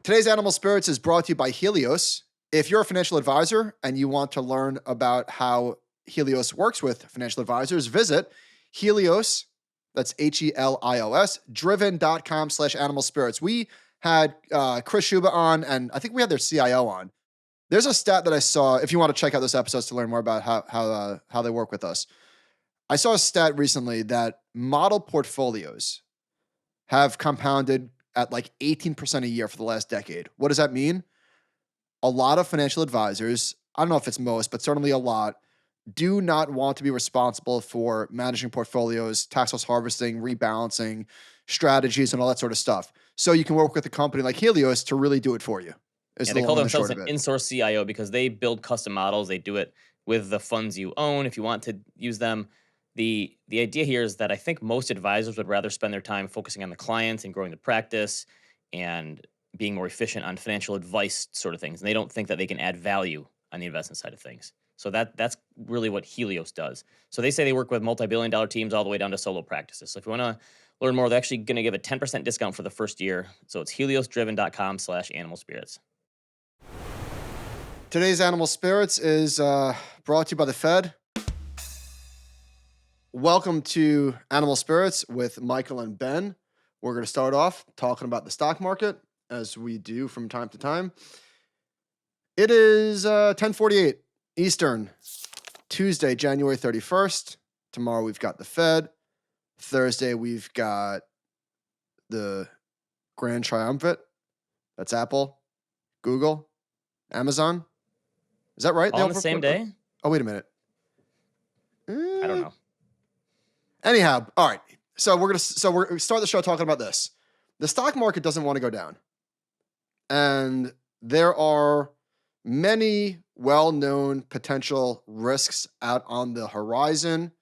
Today's Animal Spirits is brought to you by Helios. If you're a financial advisor and you want to learn about how Helios works with financial advisors, visit Helios, that's Helios, driven.com/animal spirits. We had Chris Schuba on, and I think we had their CIO on. There's a stat that I saw, if you want to check out those episodes to learn more about how they work with us. I saw a stat recently that model portfolios have compounded at like 18% a year for the last decade. What does that mean? A lot of financial advisors, I don't know if it's most, but certainly a lot, do not want to be responsible for managing portfolios, tax loss harvesting, rebalancing, strategies, and all that sort of stuff. So you can work with a company like Helios to really do it for you. Yeah, they call themselves an in-source CIO because they build custom models. They do it with the funds you own if you want to use them. The idea here is that I think most advisors would rather spend their time focusing on the clients and growing the practice and being more efficient on financial advice sort of things. And they don't think that they can add value on the investment side of things. So that's really what Helios does. So they say they work with multi-billion-dollar teams all the way down to solo practices. So if you want to learn more, they're actually going to give a 10% discount for the first year. So it's heliosdriven.com/animal spirits. Today's Animal Spirits is brought to you by the Fed. Welcome to Animal Spirits with Michael and Ben. We're going to start off talking about the stock market, as we do from time to time. It is 10:48 Eastern, Tuesday, January 31st. Tomorrow we've got the Fed. Thursday we've got the Grand Triumvirate. That's Apple, Google, Amazon. Is that right? All on the same day? Oh, wait a minute. I don't know. Anyhow, all right. So we're gonna start the show talking about this. The stock market doesn't want to go down, and there are many well-known potential risks out on the horizon.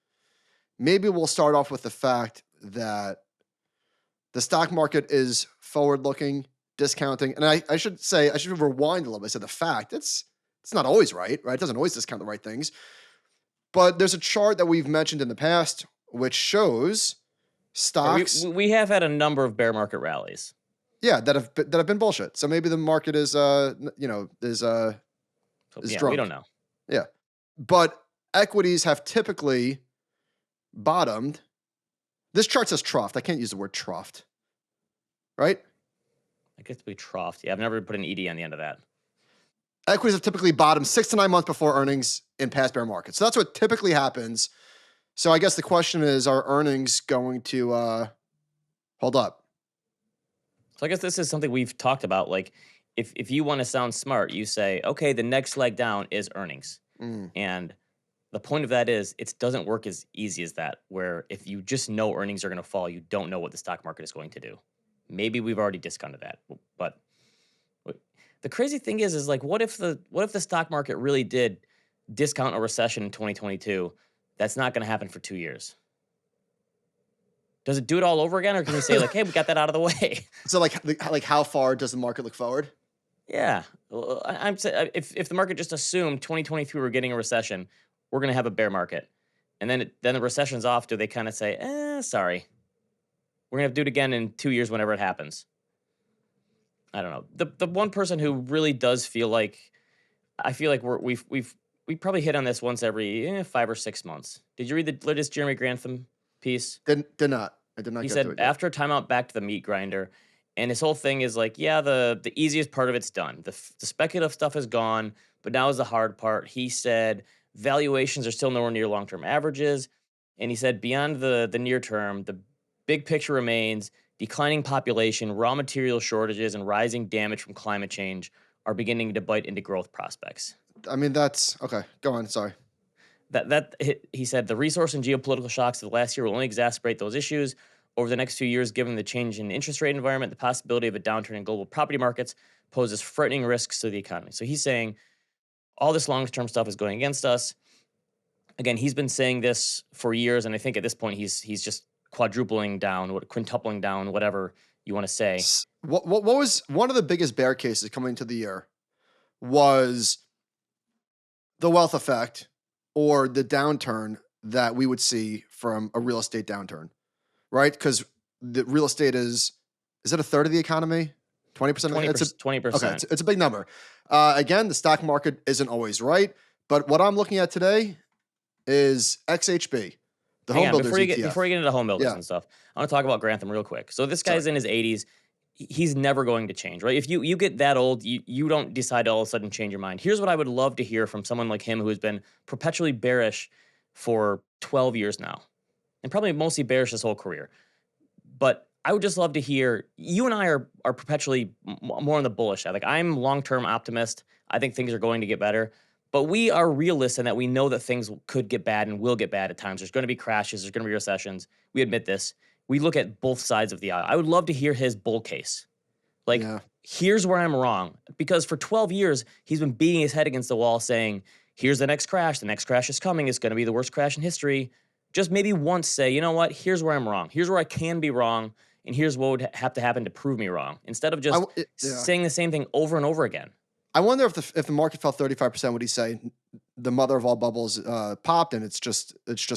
Maybe we'll start off with the fact that the stock market is forward-looking, discounting, and I should rewind a little bit. So the fact it's not always right? It doesn't always discount the right things. But there's a chart that we've mentioned in the past which shows stocks. We have had a number of bear market rallies. Yeah, that have been bullshit. So maybe the market is drunk. We don't know. Yeah, but equities have typically bottomed. This chart says troughed. I can't use the word troughed. Right? I guess we troughed. Yeah, I've never put an ED on the end of that. Equities have typically bottomed 6 to 9 months before earnings in past bear markets. So that's what typically happens. So I guess the question is, are earnings going to hold up? So I guess this is something we've talked about. Like, if you want to sound smart, you say, okay, the next leg down is earnings. And the point of that is it doesn't work as easy as that, where if you just know earnings are going to fall, you don't know what the stock market is going to do. Maybe we've already discounted that. But the crazy thing is like, what if the stock market really did discount a recession in 2022? That's not going to happen for 2 years. Does it do it all over again, or can we say like, hey, we got that out of the way? So like how far does the market look forward? Yeah, I'm saying if the market just assumed 2023 we're getting a recession, we're going to have a bear market, and then the recession's off. Do they kind of say, sorry, we're going to have to do it again in 2 years whenever it happens? I don't know. The one person who really does feel like, I feel like we probably hit on this once every 5 or 6 months. Did you read the latest Jeremy Grantham piece? Did not. I did not. He said after a timeout, back to the meat grinder, and his whole thing is like, yeah, the easiest part of it's done. The speculative stuff is gone, but now is the hard part. He said valuations are still nowhere near long-term averages, and he said beyond the near term, the big picture remains. Declining population, raw material shortages, and rising damage from climate change are beginning to bite into growth prospects. I mean, that's okay. Go on. Sorry. He said the resource and geopolitical shocks of the last year will only exacerbate those issues over the next few years. Given the change in interest rate environment, the possibility of a downturn in global property markets poses frightening risks to the economy. So he's saying all this long-term stuff is going against us. Again, he's been saying this for years, and I think at this point he's just quintupling down, whatever you want to say. What was one of the biggest bear cases coming into the year was the wealth effect or the downturn that we would see from a real estate downturn, right? Because the real estate is it a third of the economy? 20%. 20%. Okay. It's a big number. Again, the stock market isn't always right, but what I'm looking at today is XHB, the Hang on, Homebuilders ETF. before you get into home builders Yeah. and stuff, I want to talk about Grantham real quick. So this guy's Sorry. in his 80s. He's never going to change, right? If you get that old, you don't decide to all of a sudden change your mind. Here's what I would love to hear from someone like him who has been perpetually bearish for 12 years now, and probably mostly bearish his whole career. But I would just love to hear, you and I are perpetually more on the bullish side. Like, I'm long-term optimist. I think things are going to get better. But we are realists in that we know that things could get bad and will get bad at times. There's going to be crashes. There's going to be recessions. We admit this. We look at both sides of the aisle. I would love to hear his bull case. Like, here's where I'm wrong. Because for 12 years, he's been beating his head against the wall saying, here's the next crash. The next crash is coming. It's going to be the worst crash in history. Just maybe once say, you know what? Here's where I'm wrong. Here's where I can be wrong. And here's what would have to happen to prove me wrong. Instead of just saying the same thing over and over again. I wonder if the market fell 35%, would he say the mother of all bubbles popped and it's just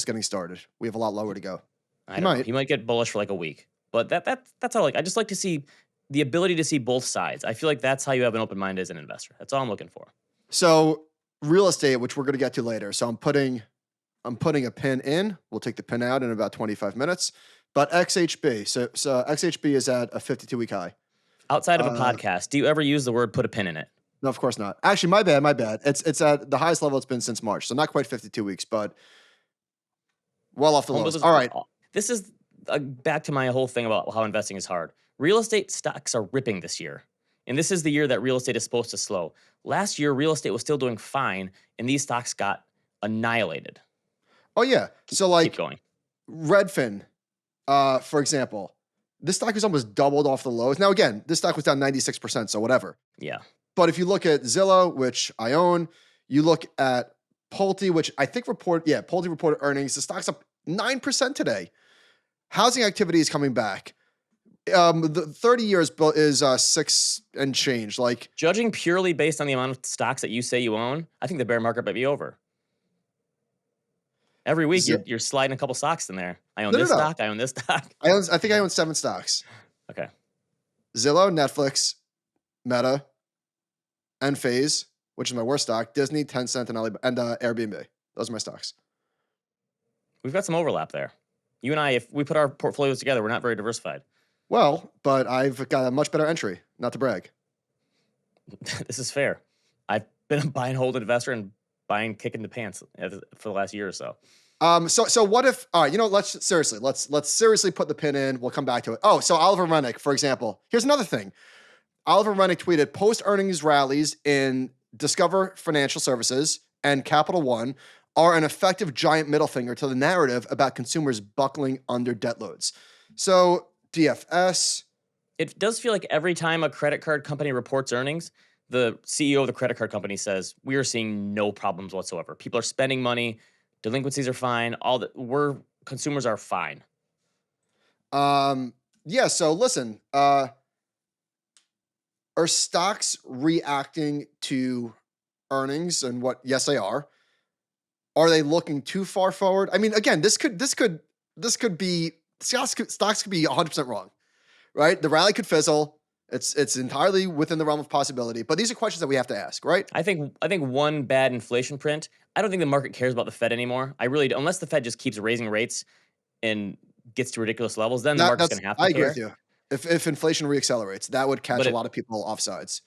getting started? We have a lot lower to go. I don't know. He might get bullish for like a week. But that's all. I just like to see the ability to see both sides. I feel like that's how you have an open mind as an investor. That's all I'm looking for. So real estate, which we're going to get to later. So I'm putting a pin in. We'll take the pin out in about 25 minutes. But XHB. So XHB is at a 52-week high. Outside of a podcast, do you ever use the word put a pin in it? No, of course not. Actually, my bad. It's at the highest level it's been since March. So not quite 52 weeks, but well off the lows. All right. This is back to my whole thing about how investing is hard. Real estate stocks are ripping this year. And this is the year that real estate is supposed to slow. Last year, real estate was still doing fine, and these stocks got annihilated. Oh, yeah. So, like, keep going. Redfin, for example, this stock was almost doubled off the lows. Now, again, this stock was down 96%, so whatever. Yeah. But if you look at Zillow, which I own, you look at Pulte, which I think Pulte reported earnings. The stock's up 9% today. Housing activity is coming back. The 30 years is 6 and change. Like, judging purely based on the amount of stocks that you say you own, I think the bear market might be over. Every week you're sliding a couple stocks in there. I own this stock. I own this stock. I think I own 7 stocks. Okay. Zillow, Netflix, Meta, Enphase, which is my worst stock, Disney, Tencent, and Airbnb. Those are my stocks. We've got some overlap there. You and I, if we put our portfolios together, we're not very diversified. Well, but I've got a much better entry, not to brag. This is fair. I've been a buy and hold investor and buying kick in the pants for the last year or so. So what if, all right, let's seriously put the pin in. We'll come back to it. Oh, so Oliver Rennick, for example, here's another thing. Oliver Rennick tweeted, post-earnings rallies in Discover Financial Services and Capital One are an effective giant middle finger to the narrative about consumers buckling under debt loads. So DFS. It does feel like every time a credit card company reports earnings, the CEO of the credit card company says, we are seeing no problems whatsoever. People are spending money. Delinquencies are fine. Consumers are fine. Yeah. So listen, are stocks reacting to earnings and what? Yes, they are. Are they looking too far forward? I mean, again, this could be stocks could be 100% wrong, right? The rally could fizzle. It's entirely within the realm of possibility. But these are questions that we have to ask, right? I think one bad inflation print. I don't think the market cares about the Fed anymore. I really don't. Unless the Fed just keeps raising rates and gets to ridiculous levels, then the market's going to have to care. I agree with you. If inflation reaccelerates, that would catch a lot of people offsides.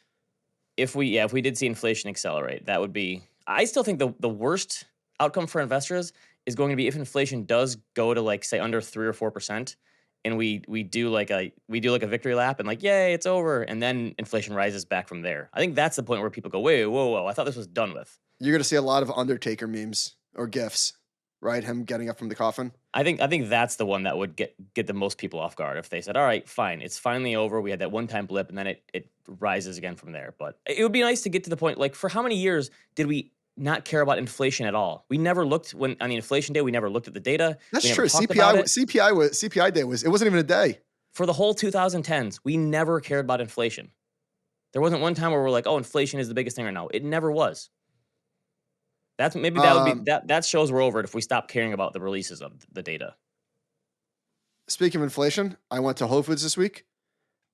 If we did see inflation accelerate, that would be. I still think the worst outcome for investors is going to be if inflation does go to, like, say, under 3 or 4%, and we do like a victory lap and, like, yay, it's over, and then inflation rises back from there. I think that's the point where people go, wait, whoa, I thought this was done with. You're going to see a lot of Undertaker memes or GIFs, right? Him getting up from the coffin. I think that's the one that would get the most people off guard if they said, all right, fine, it's finally over. We had that one-time blip, and then it rises again from there. But it would be nice to get to the point, like, for how many years did we not care about inflation at all? We never looked on the inflation day. We never looked at the data. That's true. CPI day it wasn't even a day. For the whole 2010s, we never cared about inflation. There wasn't one time where we're like, oh, inflation is the biggest thing right now. It never was. That would be that shows we're over it if we stop caring about the releases of the data. Speaking of inflation, I went to Whole Foods this week.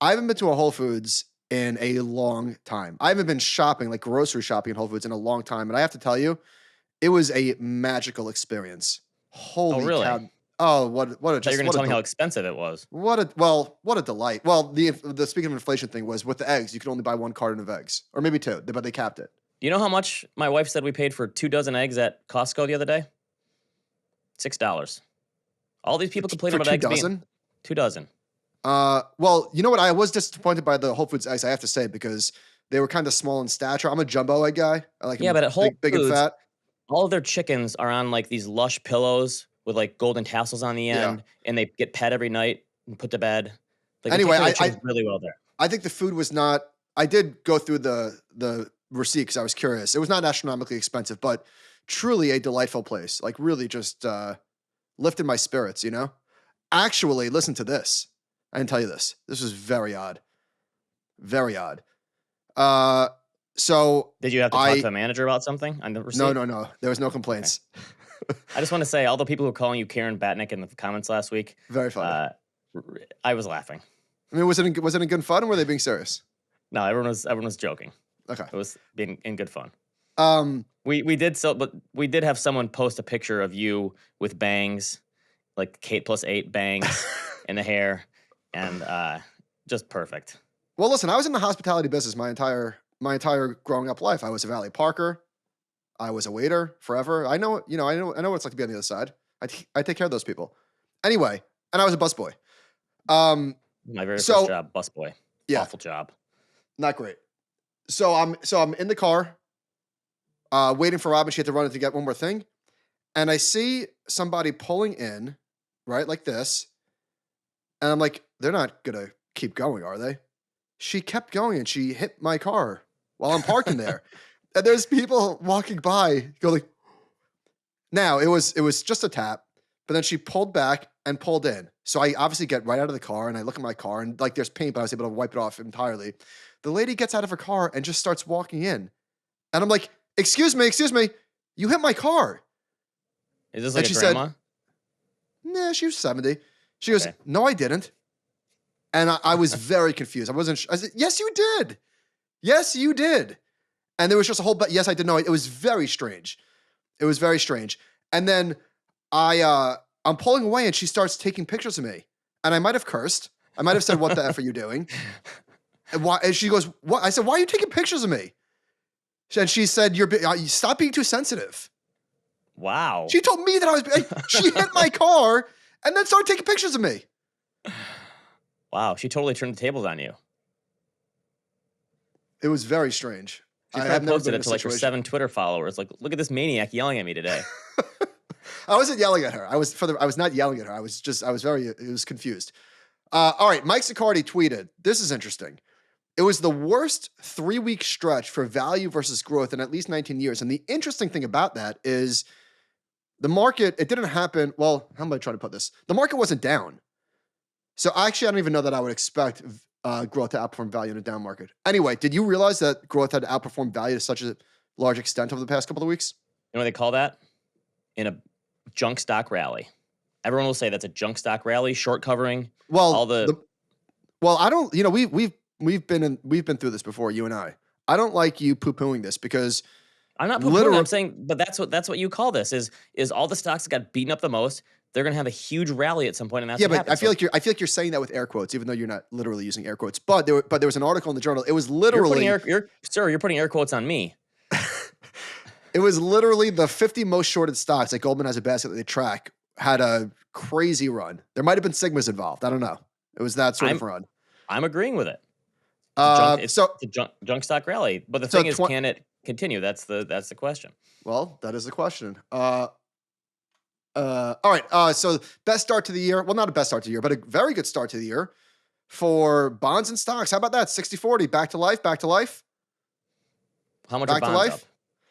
I haven't been to a Whole Foods in a long time. I haven't been shopping, like grocery shopping at Whole Foods in a long time. And I have to tell you, it was a magical experience. Oh, Holy really? cow. Oh, what a I thought you were just gonna what a tell me how del- expensive it was. what a delight. Well, the speaking of inflation thing was with the eggs, you could only buy one carton of eggs. Or maybe two, but they capped it. You know how much my wife said we paid for 2 dozen eggs at Costco the other day? $6. All these people complain For about two eggs being dozen? 2 dozen. Well, you know what? I was disappointed by the Whole Foods eggs, I have to say, because they were kind of small in stature. I'm a jumbo egg guy. I like Yeah, them but at Whole big and Foods, fat. all of their chickens are on like these lush pillows with like golden tassels on the Yeah. end, and they get pet every night and put to bed. Like they Anyway, take care of the chickens really well there. I think the food was not. I did go through the receipt because I was curious. It was not astronomically expensive, but truly a delightful place. Like really, just lifted my spirits. You know. Actually, listen to this. I didn't tell you this. This was very odd. Very odd. So Did you have to talk to a manager about something on the receipt? no. There was no complaints. Okay. I just want to say, all the people who were calling you Karen Batnick in the comments last week, Very funny. I was laughing. I mean, was it in good fun or were they being serious? No, everyone was joking. Okay. It was being in good fun. Um, We did have someone post a picture of you with bangs, like Kate plus 8 bangs in the hair, and just perfect. well, listen, I was in the hospitality business my entire growing up life. I was a valet parker. I was a waiter forever. I know what it's like to be on the other side. I take care of those people. Anyway, and I was a busboy. My very So first job, busboy. yeah, Awful job. not great. So I'm in the car, waiting for Robin. She had to run to get one more thing, and I see somebody pulling in, right, like this, and I'm like, they're not gonna keep going, are they? She kept going, and she hit my car while I'm parking there, and there's people walking by, go like. Now it was just a tap, but then she pulled back and pulled in. So I obviously get right out of the car and I look at my car and like there's paint, but I was able to wipe it off entirely. The lady gets out of her car and just starts walking in. And I'm like, excuse me, you hit my car. Is this And like she a grandma? said, nah, she was 70. She goes, Okay. no, I didn't. And I was very confused. I said, yes, you did. Yes, you did. And there was just a whole, yes, I did know. It was very strange. It was very strange. And then I'm pulling away and she starts taking pictures of me. And I might have cursed. I might have said, what the F are you doing? And she goes, what? I said, why are you taking pictures of me? And she said, stop being too sensitive. Wow. She told me that she hit my car and then started taking pictures of me. Wow. She totally turned the tables on you. It was very strange. She I probably have never posted been in it a to like her situation. 7 Twitter followers. Like, look at this maniac yelling at me today. I wasn't yelling at her. I was not yelling at her. I was confused. All right. Mike Sicardi tweeted, this is interesting. It was the worst 3-week stretch for value versus growth in at least 19 years. And the interesting thing about that is the market, it didn't happen. Well, how am I trying to put this? The market wasn't down. So actually, I don't even know that I would expect growth to outperform value in a down market. Anyway, did you realize that growth had outperformed value to such a large extent over the past couple of weeks? You know what they call that? In a junk stock rally. Everyone will say that's a junk stock rally, short covering. Well, all the well, I don't. You know, we've been through this before, you and I. I don't like you poo-pooing this because I'm not poo-pooing. I'm saying, but that's what you call this is all the stocks that got beaten up the most. They're gonna have a huge rally at some point, and that's yeah. What But happens. I feel like you're saying that with air quotes, even though you're not literally using air quotes. But there was an article in the journal. It was literally you're putting air quotes on me. It was literally the 50 most shorted stocks that Goldman has a basket that they track had a crazy run. There might have been Sigmas involved. I don't know. It was that sort of run. I'm agreeing with it. It's a junk stock rally. But the thing is, can it continue? That's the question. Well, that is the question. All right. So best start to the year. Well, not a best start to the year, but a very good start to the year for bonds and stocks. How about that? 60-40, back to life. How much back are bonds to life? up?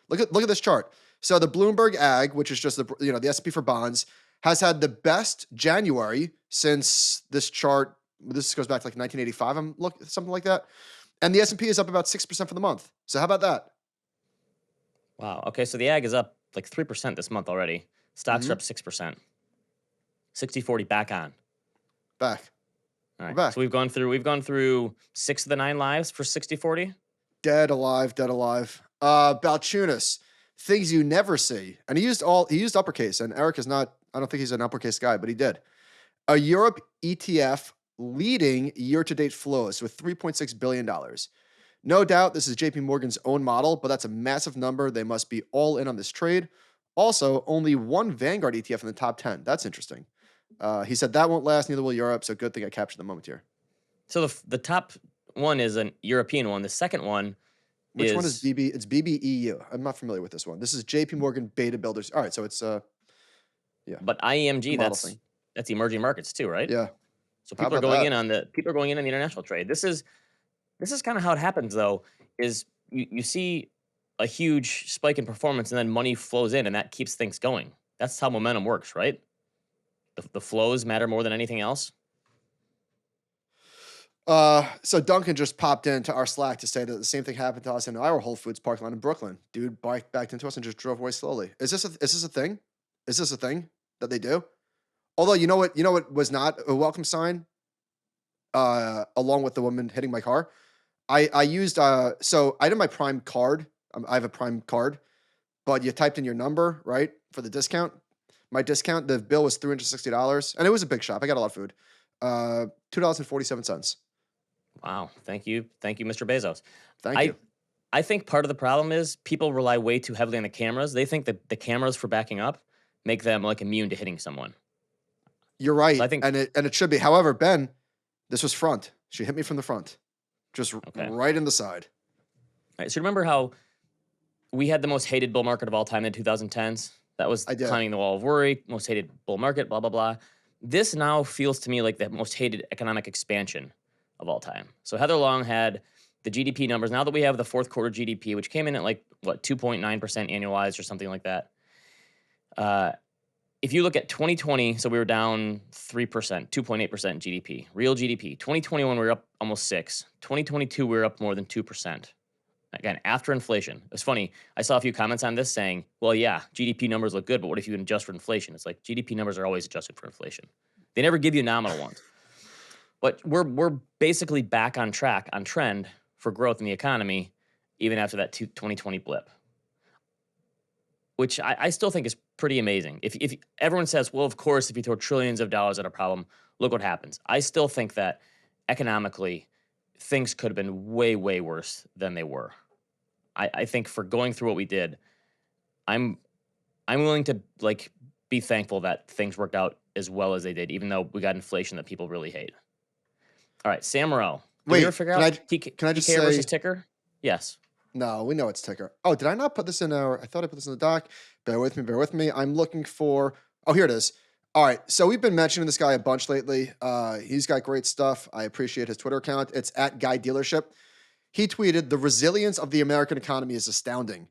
Look at this chart. So the Bloomberg Ag, which is just the S&P for bonds, has had the best January since this chart. This goes back to like 1985. Something like that. And the S&P is up about 6% for the month. So how about that? Wow. Okay, so the Ag is up like 3% this month already. Stocks are up 6%. 60-40 back on. Back. All We're right. back. So we've gone through 6 of the 9 lives for 60/40. Dead alive, dead alive. Balchunas, things you never see. And he used uppercase, and Eric is not, I don't think he's an uppercase guy, but he did. A Europe ETF leading year-to-date flows with $3.6 billion. No doubt this is JP Morgan's own model, but that's a massive number. They must be all in on this trade. Also, only one Vanguard ETF in the top 10. That's interesting. He said that won't last, neither will Europe, so good thing I captured the moment here. So the top one is an European one. The second one Which one is is BB? It's BBEU. I'm not familiar with this one. This is JP Morgan Beta Builders. All right, so it's yeah, but IEMG, model thing. that's emerging markets too, right? Yeah. So How people are about going that? in on the international trade. This is kind of how it happens though, is you see a huge spike in performance and then money flows in and that keeps things going. That's how momentum works, right? The flows matter more than anything else. So Duncan just popped into our Slack to say that the same thing happened to us in our Whole Foods parking lot in Brooklyn. Dude backed into us and just drove away slowly. Is this a thing? Is this a thing that they do? Although you know what was not a welcome sign. Along with the woman hitting my car, I used so I did my Prime card. I have a Prime card, but you typed in your number right for the discount. My discount, the bill was $360, and it was a big shop. I got a lot of food. $2.47. Wow. Thank you, Mr. Bezos. Thank you. I think part of the problem is people rely way too heavily on the cameras. They think that the cameras for backing up make them like immune to hitting someone. You're right, So I think and it should be. However, Ben, this was front. She hit me from the front, just Okay. right in the side. All right. So remember how we had the most hated bull market of all time in the 2010s? That was I did. climbing the wall of worry, most hated bull market, blah, blah, blah. This now feels to me like the most hated economic expansion of all time. So Heather Long had the GDP numbers. Now that we have the fourth quarter GDP, which came in at like, 2.9% annualized or something like that. If you look at 2020, so we were down 3%, 2.8% GDP, real GDP. 2021, we were up almost 6. 2022, we were up more than 2%. Again, after inflation. It was funny. I saw a few comments on this saying, well, yeah, GDP numbers look good, but what if you adjust for inflation? It's like GDP numbers are always adjusted for inflation. They never give you nominal ones. But we're basically back on track, on trend for growth in the economy, even after that 2020 blip, which I still think is pretty amazing. If everyone says, well, of course, if you throw trillions of dollars at a problem, look what happens. I still think that economically, things could have been way, way worse than they were. I think for going through what we did, I'm willing to like be thankful that things worked out as well as they did, even though we got inflation that people really hate. All right, Sam Morril. Did we ever figure out can I just TKR say versus ticker? Yes. No, we know it's ticker. Oh, did I not put this in our? I thought I put this in the doc. Bear with me. Bear with me. I'm looking for. Oh, here it is. All right. So we've been mentioning this guy a bunch lately. He's got great stuff. I appreciate his Twitter account. It's at Guy Dealership. He tweeted, "The resilience of the American economy is astounding.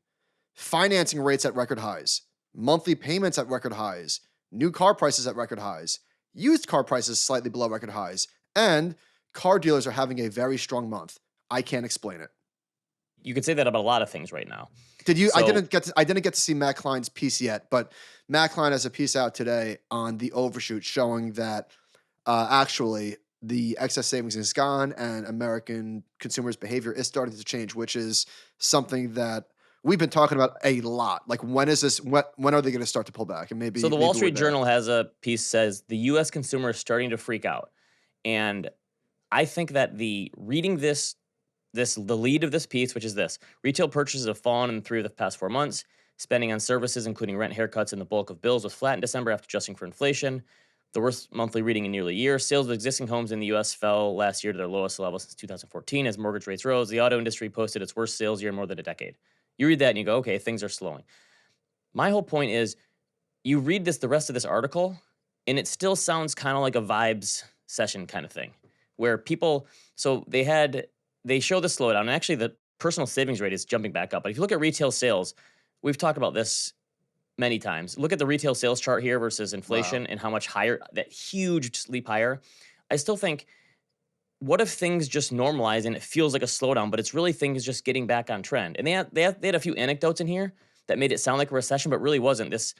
Financing rates at record highs, monthly payments at record highs, new car prices at record highs, used car prices slightly below record highs, and car dealers are having a very strong month. I can't explain it." You could say that about a lot of things right now. Did you? So, I didn't get to see Matt Klein's piece yet, but Matt Klein has a piece out today on the overshoot showing that actually the excess savings is gone and American consumers' behavior is starting to change, which is something that we've been talking about a lot. Like, when is this? When are they going to start to pull back? And maybe So the maybe Wall we're Street there. Journal has a piece says the U.S. consumer is starting to freak out, and I think that the lead of this piece, which is this: retail purchases have fallen in 3 of the past 4 months. Spending on services, including rent, haircuts, and the bulk of bills, was flat in December after adjusting for inflation. The worst monthly reading in nearly a year. Sales of existing homes in the U.S. fell last year to their lowest level since 2014 as mortgage rates rose. The auto industry posted its worst sales year in more than a decade. You read that and you go, okay, things are slowing. My whole point is, you read the rest of this article, and it still sounds kind of like a vibes session kind of thing, where people, so they show the slowdown, and actually the personal savings rate is jumping back up. But if you look at retail sales, we've talked about this many times. Look at the retail sales chart here versus inflation and how much higher, that huge leap higher. I still think, what if things just normalize and it feels like a slowdown, but it's really things just getting back on trend? And they had a few anecdotes in here that made it sound like a recession, but really wasn't. This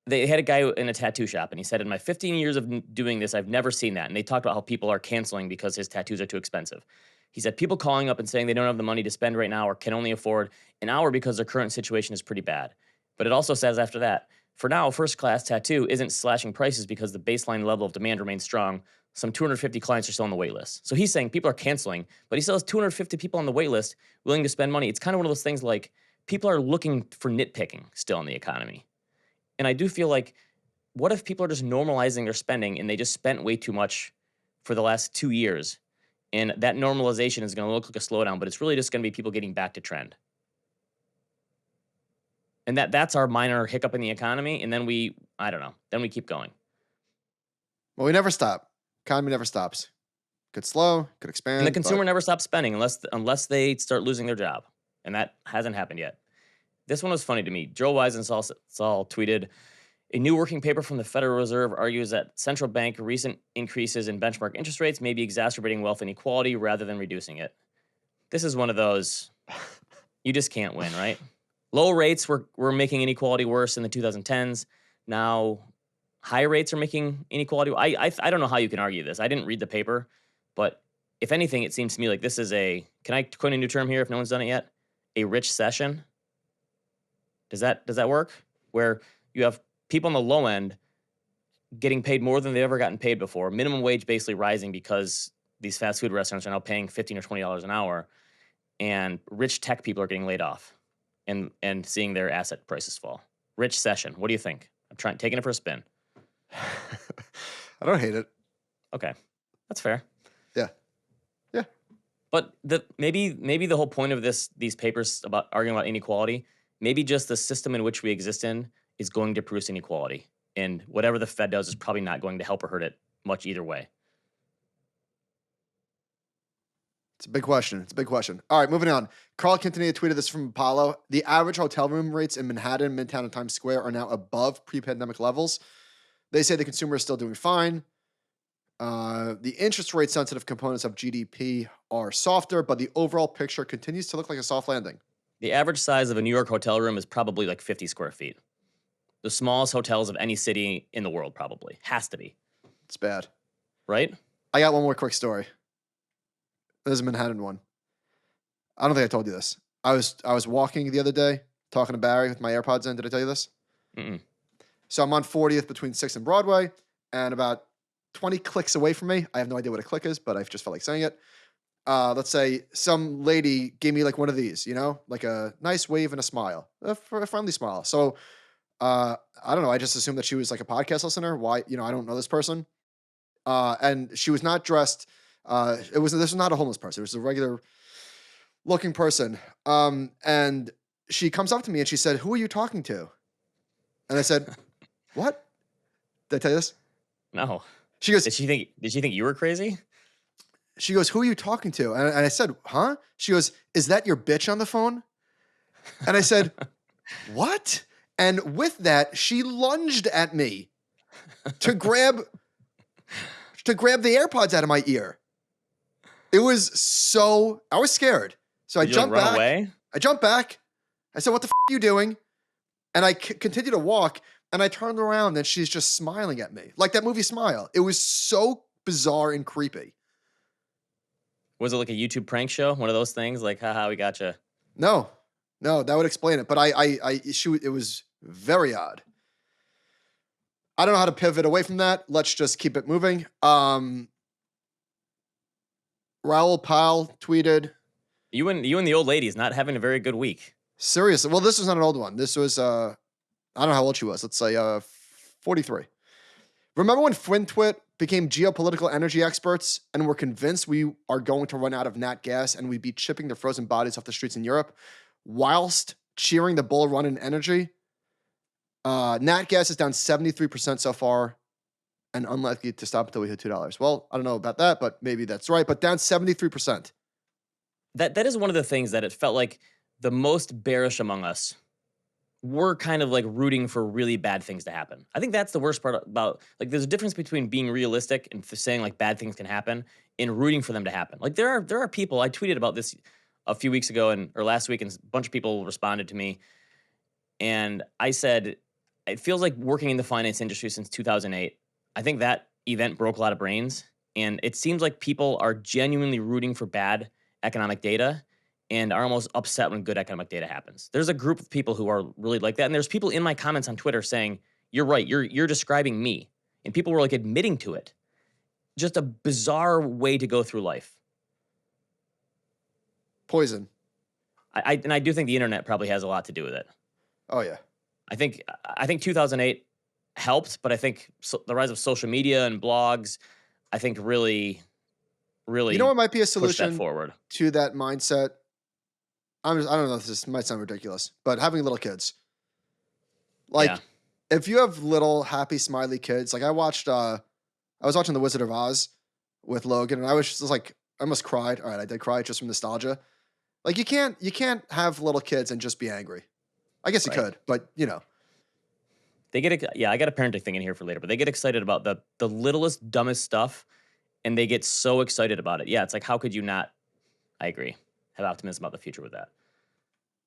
they had a guy in a tattoo shop, and he said, in my 15 years of doing this, I've never seen that. And they talked about how people are canceling because his tattoos are too expensive. He said people calling up and saying they don't have the money to spend right now or can only afford an hour because their current situation is pretty bad. But it also says after that, for now, First Class Tattoo isn't slashing prices because the baseline level of demand remains strong. Some 250 clients are still on the wait list. So he's saying people are canceling, but he still has 250 people on the wait list willing to spend money. It's kind of one of those things like people are looking for nitpicking still in the economy. And I do feel like, what if people are just normalizing their spending and they just spent way too much for the last 2 years? And that normalization is going to look like a slowdown, but it's really just going to be people getting back to trend. And that's our minor hiccup in the economy. And then I don't know, then we keep going. Well, we never stop. Economy never stops. Could slow, could expand. And the consumer never stops spending unless they start losing their job. And that hasn't happened yet. This one was funny to me. Joe Weisenthal tweeted, a new working paper from the Federal Reserve argues that central bank recent increases in benchmark interest rates may be exacerbating wealth inequality rather than reducing it. This is one of those, you just can't win, right? Low rates were making inequality worse in the 2010s. Now, high rates are making inequality. I don't know how you can argue this. I didn't read the paper, but if anything, it seems to me like this is can I coin a new term here if no one's done it yet? A rich session. Does that work? Where you have people on the low end getting paid more than they've ever gotten paid before. Minimum wage basically rising because these fast food restaurants are now paying $15 or $20 an hour, and rich tech people are getting laid off and seeing their asset prices fall. Rich session. What do you think? I'm taking it for a spin. I don't hate it. Okay, that's fair. Yeah. But maybe the whole point of these papers about arguing about inequality, maybe just the system in which we exist in is going to produce inequality. And whatever the Fed does is probably not going to help or hurt it much either way. It's a big question. All right, moving on. Carl Quintanilla tweeted this from Apollo. The average hotel room rates in Manhattan, Midtown, and Times Square are now above pre-pandemic levels. They say the consumer is still doing fine. The interest rate sensitive components of GDP are softer, but the overall picture continues to look like a soft landing. The average size of a New York hotel room is probably like 50 square feet. The smallest hotels of any city in the world probably. Has to be. It's bad. Right? I got one more quick story. There's a Manhattan one. I don't think I told you this. I was walking the other day, talking to Barry with my AirPods in. Did I tell you this? Mm-mm. So I'm on 40th between 6th and Broadway, and about 20 clicks away from me, I have no idea what a click is, but I just felt like saying it. Let's say some lady gave me like one of these, like a nice wave and a smile, a friendly smile. So I don't know. I just assumed that she was like a podcast listener. Why? I don't know this person. And she was not dressed. This was not a homeless person. It was a regular looking person. And she comes up to me and she said, "Who are you talking to?" And I said, "What? Did I tell you this?" No. She goes, Did she think you were crazy? She goes, "Who are you talking to?" And I said, "Huh?" She goes, "Is that your bitch on the phone?" And I said, "What?" And with that, she lunged at me to grab the AirPods out of my ear. I was scared. So I jumped back. Away? I jumped back. I said, "What the f are you doing?" And I continued to walk, and I turned around, and she's just smiling at me. Like that movie Smile. It was so bizarre and creepy. Was it like a YouTube prank show? One of those things? Like, haha, we gotcha. No, that would explain it. But it was very odd. I don't know how to pivot away from that. Let's just keep it moving. Raoul Pal tweeted, You and the old lady is not having a very good week. Seriously. Well, this was not an old one. This was, I don't know how old she was. Let's say 43. Remember when Fintwit became geopolitical energy experts and were convinced we are going to run out of nat gas and we'd be chipping the frozen bodies off the streets in Europe whilst cheering the bull run in energy? Nat gas is down 73% so far and unlikely to stop until we hit $2. Well, I don't know about that, but maybe that's right. But down 73%. That is one of the things that it felt like the most bearish among us were kind of like rooting for really bad things to happen. I think that's the worst part about, like, there's a difference between being realistic and saying like bad things can happen and rooting for them to happen. Like there are people, I tweeted about this a few weeks ago or last week, and a bunch of people responded to me. And I said, it feels like working in the finance industry since 2008. I think that event broke a lot of brains, and it seems like people are genuinely rooting for bad economic data and are almost upset when good economic data happens. There's a group of people who are really like that, and there's people in my comments on Twitter saying, "You're right. You're describing me," and people were like admitting to it. Just a bizarre way to go through life. Poison. I do think the internet probably has a lot to do with it. Oh yeah. I think 2008 helped, but I think the rise of social media and blogs, I think really You know what might be a pushed that solution forward. to that mindset? I don't know if this might sound ridiculous, but having little kids. Like, Yeah. if you have little happy smiley kids, like I was watching The Wizard of Oz with Logan, and I was just like, I almost cried. All right, I did cry just from nostalgia. Like you can't have little kids and just be angry. I guess you Right. could, but you know. They I got a parenting thing in here for later, but they get excited about the littlest, dumbest stuff, and they get so excited about it. Yeah, it's like, how could you not? I agree. Have optimism about the future with that.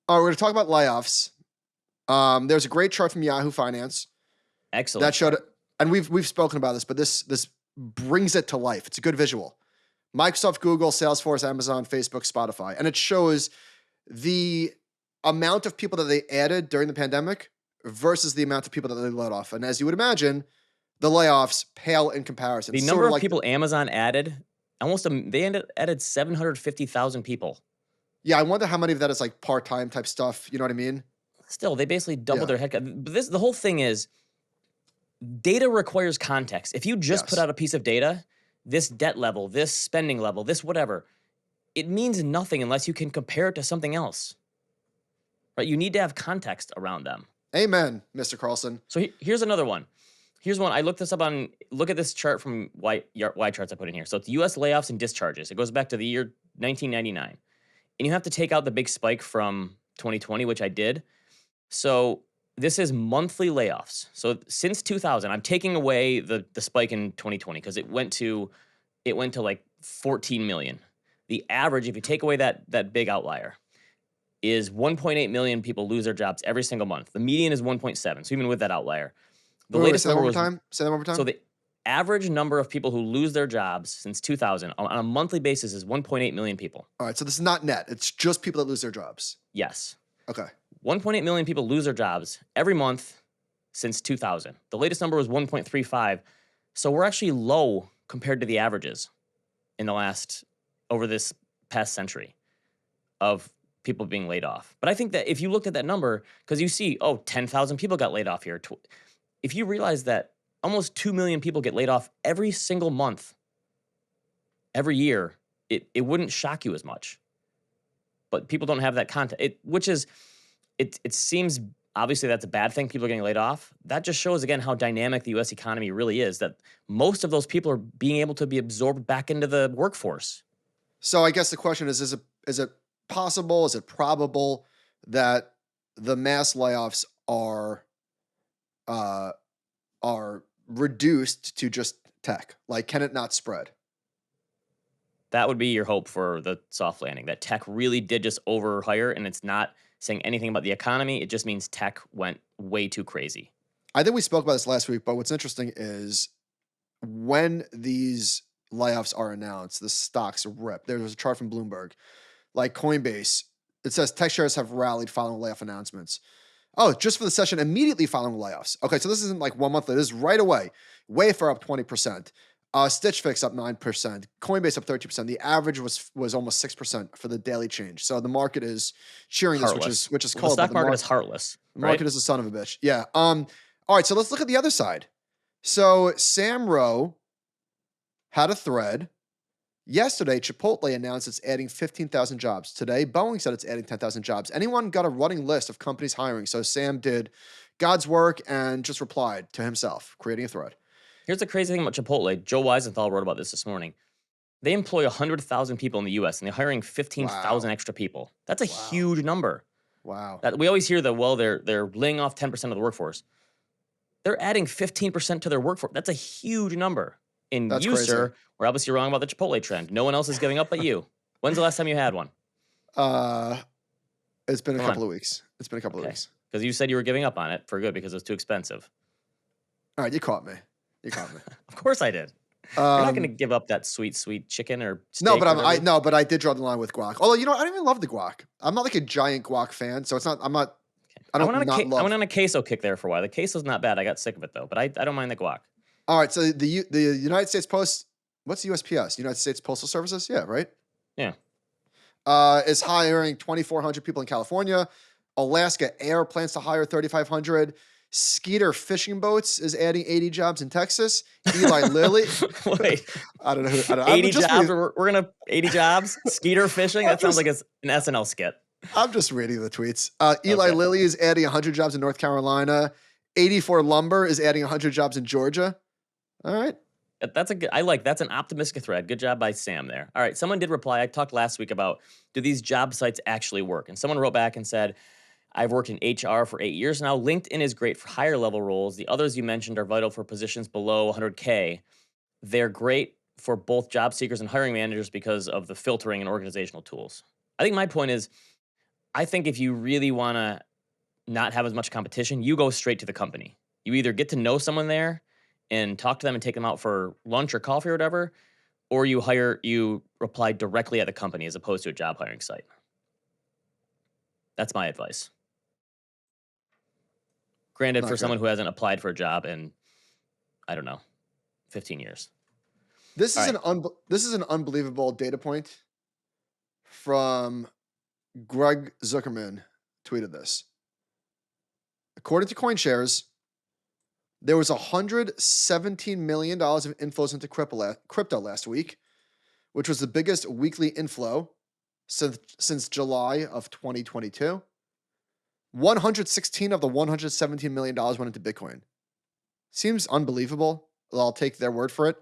All right, we're going to talk about layoffs. There's a great chart from Yahoo Finance Excellent. that showed, and we've spoken about this, but this brings it to life. It's a good visual. Microsoft, Google, Salesforce, Amazon, Facebook, Spotify, and it shows the amount of people that they added during the pandemic versus the amount of people that they let off. And as you would imagine, the layoffs pale in comparison. The number of people Amazon added, they added 750,000 people. Yeah, I wonder how many of that is like part-time type stuff. You know what I mean? Still, they basically doubled their headcount. But the whole thing is, data requires context. If you just put out a piece of data, this debt level, this spending level, this whatever, it means nothing unless you can compare it to something else. Right? You need to have context around them. Amen, Mr. Carlson. So here's another one. Here's one. I looked this up look at this chart from Y charts I put in here. So it's US layoffs and discharges. It goes back to the year 1999. And you have to take out the big spike from 2020, which I did. So this is monthly layoffs. So since 2000, I'm taking away the spike in 2020 because it went to like 14 million. The average, if you take away that big outlier, is 1.8 million people lose their jobs every single month. The median is 1.7. So even with that outlier, the latest number was. Say that one more time. So the average number of people who lose their jobs since 2000 on a monthly basis is 1.8 million people. All right, so this is not net. It's just people that lose their jobs. Yes. Okay. 1.8 million people lose their jobs every month since 2000. The latest number was 1.35. So we're actually low compared to the averages over this past century of people being laid off. But I think that if you looked at that number, because you see, 10,000 people got laid off here. If you realize that almost 2 million people get laid off every single month, every year, it wouldn't shock you as much. But people don't have that context, it seems obviously that's a bad thing. People are getting laid off. That just shows again how dynamic the U.S. economy really is, that most of those people are being able to be absorbed back into the workforce. So I guess the question is it possible, is it probable that the mass layoffs are reduced to just tech? Like, can it not spread? That would be your hope for the soft landing, that tech really did just overhire, and it's not saying anything about the economy. It just means tech went way too crazy. I think we spoke about this last week, but what's interesting is when these layoffs are announced, the stocks rip. There was a chart from Bloomberg, like Coinbase. It says tech shares have rallied following layoff announcements. Oh, just for the session immediately following layoffs. Okay, so this isn't like 1 month. It is right away. Wayfair up 20%. Stitch Fix up 9%. Coinbase up 13%. The average was almost 6% for the daily change. So the market is cheering this, which is called. The stock market is heartless. The market is a son of a bitch. Yeah. All right. So let's look at the other side. So Sam Rowe had a thread. Yesterday, Chipotle announced it's adding 15,000 jobs. Today, Boeing said it's adding 10,000 jobs. Anyone got a running list of companies hiring? So Sam did God's work and just replied to himself, creating a thread. Here's the crazy thing about Chipotle. Joe Weisenthal wrote about this morning. They employ 100,000 people in the U.S., and they're hiring 15,000 extra people. That's a huge number. Wow. We always hear that, they're laying off 10% of the workforce. They're adding 15% to their workforce. That's a huge number. And that's crazy. Sir, we're obviously wrong about the Chipotle trend. No one else is giving up but you. When's the last time you had one? It's been a couple of weeks. It's been a couple of weeks. because you said you were giving up on it for good because it was too expensive. All right, you caught me. You caught me. Of course I did. You're not going to give up that sweet, sweet chicken or steak. No, but I did draw the line with guac. Although, you know, I don't even love the guac. I'm not like a giant guac fan, so it's not. I went on a queso kick there for a while. The queso's not bad. I got sick of it though, but I don't mind the guac. All right, so the United States Post, what's USPS? United States Postal Services, yeah, right? Yeah. Is hiring 2,400 people in California. Alaska Air plans to hire 3,500. Skeeter Fishing Boats is adding 80 jobs in Texas. Eli Lilly. Wait. I don't know who. 80 jobs? We're going to 80 jobs? Skeeter Fishing? That sounds like it's an SNL skit. I'm just reading the tweets. Eli Lilly is adding 100 jobs in North Carolina. 84 Lumber is adding 100 jobs in Georgia. All right. That's an optimistic thread. Good job by Sam there. All right. Someone did reply. I talked last week about, do these job sites actually work? And someone wrote back and said, I've worked in HR for 8 years now. LinkedIn is great for higher level roles. The others you mentioned are vital for positions below 100K. They're great for both job seekers and hiring managers because of the filtering and organizational tools. I think my point is, I think if you really want to not have as much competition, you go straight to the company. You either get to know someone there and talk to them and take them out for lunch or coffee or whatever, or you reply directly at the company as opposed to a job hiring site. That's my advice. Granted, for someone who hasn't applied for a job in, I don't know, 15 years. This is an unbelievable data point from Greg Zuckerman tweeted this. According to CoinShares, there was $117 million of inflows into crypto last week, which was the biggest weekly inflow since July of 2022. 116 of the $117 million went into Bitcoin. Seems unbelievable. I'll take their word for it.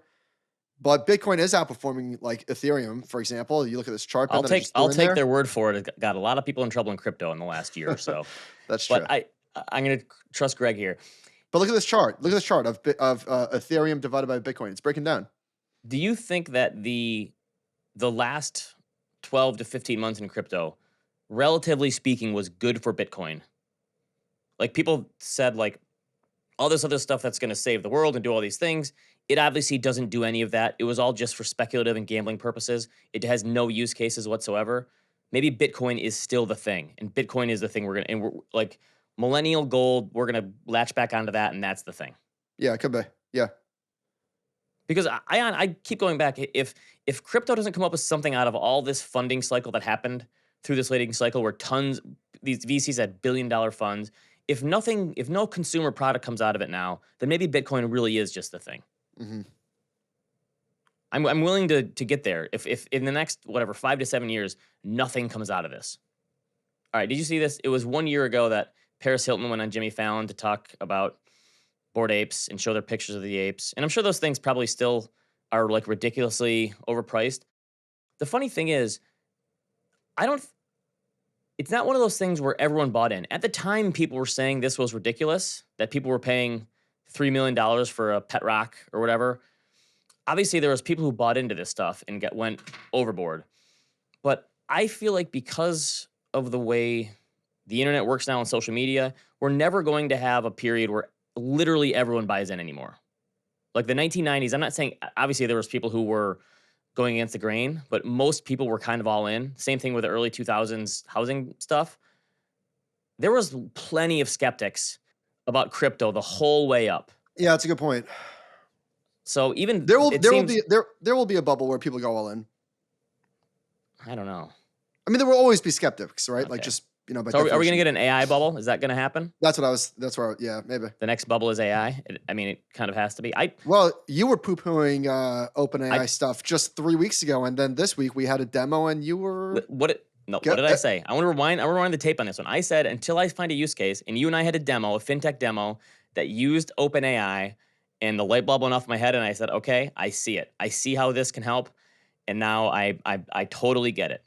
But Bitcoin is outperforming like Ethereum, for example. You look at this chart. I'll take their word for it. It got a lot of people in trouble in crypto in the last year or so. That's true. But I'm going to trust Greg here. But look at this chart. Look at this chart of Ethereum divided by Bitcoin. It's breaking down. Do you think that the last 12 to 15 months in crypto, relatively speaking, was good for Bitcoin? Like people said, like all this other stuff that's going to save the world and do all these things. It obviously doesn't do any of that. It was all just for speculative and gambling purposes. It has no use cases whatsoever. Maybe Bitcoin is still the thing, and Bitcoin is the thing we're like millennial gold. We're gonna latch back onto that, and that's the thing. Yeah, it could be. Yeah, because I keep going back. If crypto doesn't come up with something out of all this funding cycle that happened through this latest cycle, where these VCs had billion-dollar funds, if no consumer product comes out of it now, then maybe Bitcoin really is just the thing. Mm-hmm. I'm willing to get there if in the next 5 to 7 years nothing comes out of this. All right, did you see this? It was 1 year ago that Paris Hilton went on Jimmy Fallon to talk about bored apes and show their pictures of the apes, and I'm sure those things probably still are like ridiculously overpriced. The funny thing is, it's not one of those things where everyone bought in. At the time, people were saying this was ridiculous, that people were paying $3 million for a pet rock or whatever. Obviously, there was people who bought into this stuff and went overboard. But I feel like because of the way the internet works now on social media, we're never going to have a period where literally everyone buys in anymore. Like the 1990s, I'm not saying, obviously there was people who were going against the grain, but most people were kind of all in. Same thing with the early 2000s housing stuff. There was plenty of skeptics about crypto the whole way up. Yeah, that's a good point. So even there will be a bubble where people go all in. I don't know. I mean, there will always be skeptics, right? Okay. Like just so are we going to get an AI bubble? Is that going to happen? Yeah, maybe. The next bubble is AI. It kind of has to be. Well, you were poo-pooing OpenAI stuff just 3 weeks ago, and then this week we had a demo, and you were what did I say? I want to rewind the tape on this one. I said until I find a use case, and you and I had a fintech demo that used OpenAI, and the light bulb went off my head, and I said, okay, I see it. I see how this can help. And now I totally get it.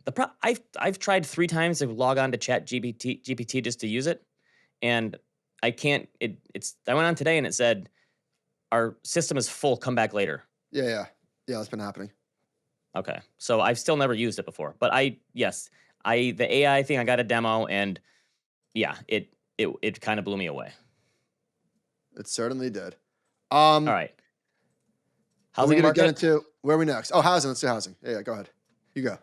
I've tried 3 times to log on to GPT just to use it, and I can't. I went on today and it said our system is full. Come back later. Yeah. That's been happening. Okay, so I've still never used it before, but the AI thing I got a demo, and yeah, it kind of blew me away. It certainly did. All right. Are we Housing going to get market. into where are we next? Oh, housing. Let's do housing. Yeah, go ahead. You go.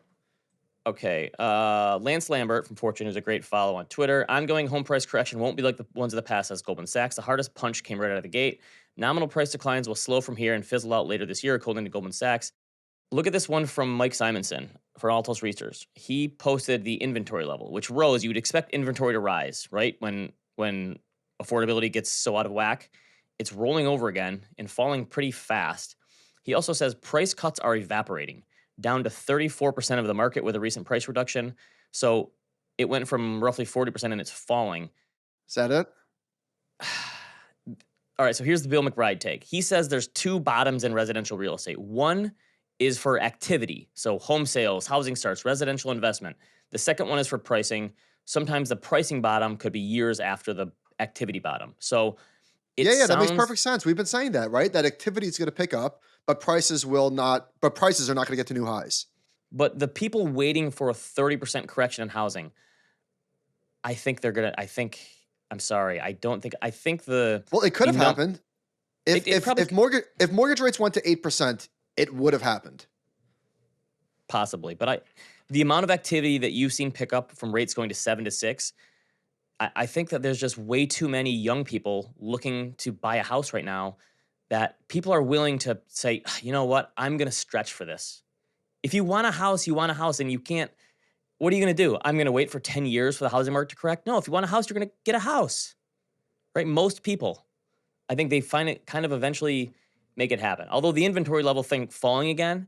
Okay. Lance Lambert from Fortune, who's a great follow on Twitter. Ongoing home price correction won't be like the ones of the past, says Goldman Sachs. The hardest punch came right out of the gate. Nominal price declines will slow from here and fizzle out later this year, according to Goldman Sachs. Look at this one from Mike Simonson for Altos Research. He posted the inventory level, which rose. You would expect inventory to rise, right? When affordability gets so out of whack, it's rolling over again and falling pretty fast. He also says price cuts are evaporating, down to 34% of the market with a recent price reduction. So it went from roughly 40% and it's falling. Is that it? All right, so here's the Bill McBride take. He says there's two bottoms in residential real estate. One is for activity, so home sales, housing starts, residential investment. The second one is for pricing. Sometimes the pricing bottom could be years after the activity bottom. So That makes perfect sense. We've been saying that, right? That activity is going to pick up, but prices are not going to get to new highs. But the people waiting for a 30% correction in housing, I think they're going to, I'm sorry, I think Well, it could have happened. If mortgage rates went to 8%, it would have happened. Possibly. But the amount of activity that you've seen pick up from rates going to 7 to 6, I think that there's just way too many young people looking to buy a house right now that people are willing to say, you know what, I'm going to stretch for this. If you want a house, and you can't, what are you going to do? I'm going to wait for 10 years for the housing market to correct? No, if you want a house, you're going to get a house, right? Most people, I think they find it kind of eventually make it happen. Although the inventory level thing falling again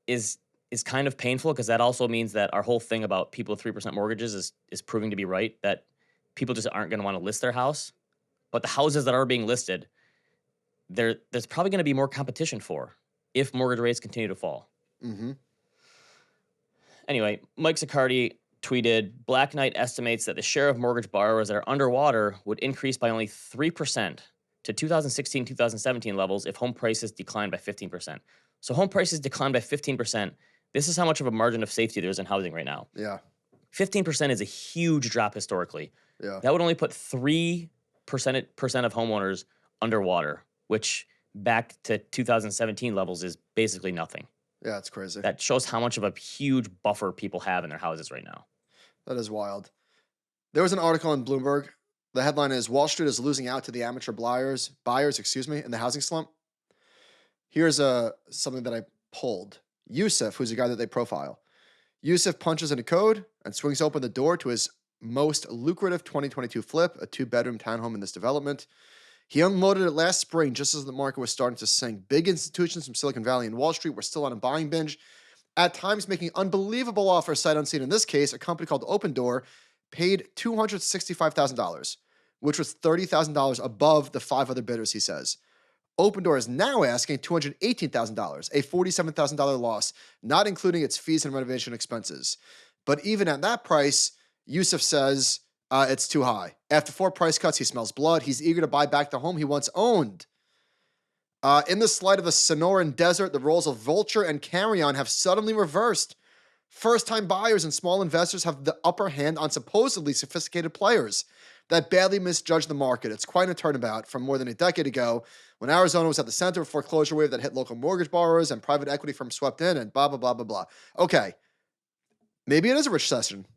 is kind of painful because that also means that our whole thing about people with 3% mortgages is proving to be right, that people just aren't going to want to list their house. But the houses that are being listed, there's probably going to be more competition for if mortgage rates continue to fall. Mm-hmm. Anyway, Mike Zaccardi tweeted, Black Knight estimates that the share of mortgage borrowers that are underwater would increase by only 3% to 2016-2017 levels if home prices declined by 15%. So home prices declined by 15%. This is how much of a margin of safety there is in housing right now. Yeah. 15% is a huge drop historically. Yeah. That would only put 3% of homeowners underwater, which back to 2017 levels is basically nothing. Yeah, it's crazy. That shows how much of a huge buffer people have in their houses right now. That is wild. There was an article in Bloomberg. The headline is Wall Street is losing out to the amateur buyers, in the housing slump. Here's something that I pulled. Yusuf, who's a guy that they profile. Yusuf punches in a code and swings open the door to his most lucrative 2022 flip, a 2-bedroom townhome in this development. He unloaded it last spring just as the market was starting to sink. Big institutions from Silicon Valley and Wall Street were still on a buying binge, at times making unbelievable offers sight unseen. In this case, a company called Open Door paid $265,000, which was $30,000 above the 5 other bidders, he says. Open Door is now asking $218,000, a $47,000 loss, not including its fees and renovation expenses. But even at that price, Yusuf says it's too high. After 4 price cuts, he smells blood. He's eager to buy back the home he once owned. In the slide of the Sonoran Desert, the roles of vulture and carrion have suddenly reversed. First-time buyers and small investors have the upper hand on supposedly sophisticated players that badly misjudge the market. It's quite a turnabout from more than a decade ago when Arizona was at the center of a foreclosure wave that hit local mortgage borrowers and private equity firms swept in and blah, blah, blah, blah, blah. Okay, maybe it is a recession.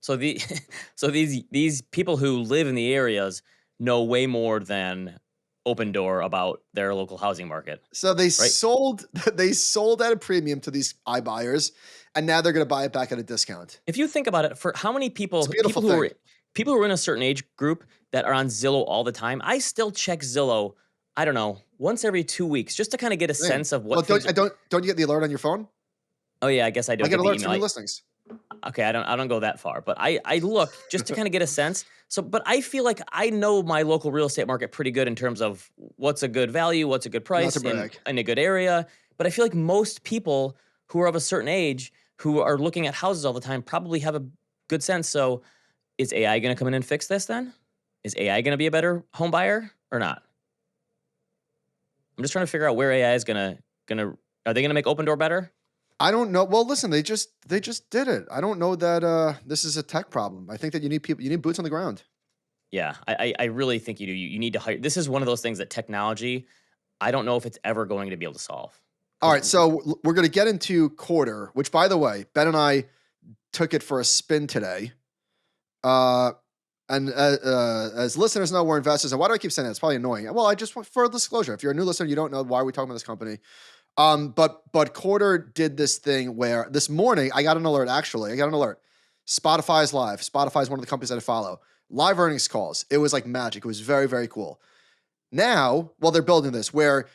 So these people who live in the areas know way more than Open Door about their local housing market. So they sold at a premium to these iBuyers, and now they're going to buy it back at a discount. If you think about it, for how many people, people who are in a certain age group that are on Zillow all the time, I still check Zillow, I don't know, once every 2 weeks just to kind of get a sense of what. Well, don't you get the alert on your phone? Oh yeah, I guess I do. I get alerts from new listings. Okay, I don't go that far, but I look just to kind of get a sense. So, but I feel like I know my local real estate market pretty good in terms of what's a good value, what's a good price in a good area. But I feel like most people who are of a certain age who are looking at houses all the time probably have a good sense. So, is AI going to come in and fix this then? Is AI going to be a better home buyer or not? I'm just trying to figure out where AI is gonna. Are they gonna make Open Door better? I don't know. Well, listen, they just did it. I don't know that this is a tech problem. I think that you need boots on the ground. Yeah, I really think you do. You need to hire. This is one of those things that technology, I don't know if it's ever going to be able to solve. All Because right, so we're going to get into Quartr, which, by the way, Ben and I took it for a spin today. And as listeners know, we're investors. And why do I keep saying that? It's probably annoying. Well, I just want for disclosure. If you're a new listener, you don't know why we're talking about this company. But Quartr did this thing where this morning I got an alert. Actually, I got an alert. Spotify is live. Spotify is one of the companies that I follow. Live earnings calls. It was like magic. It was very, very cool. Now, well, they're building this where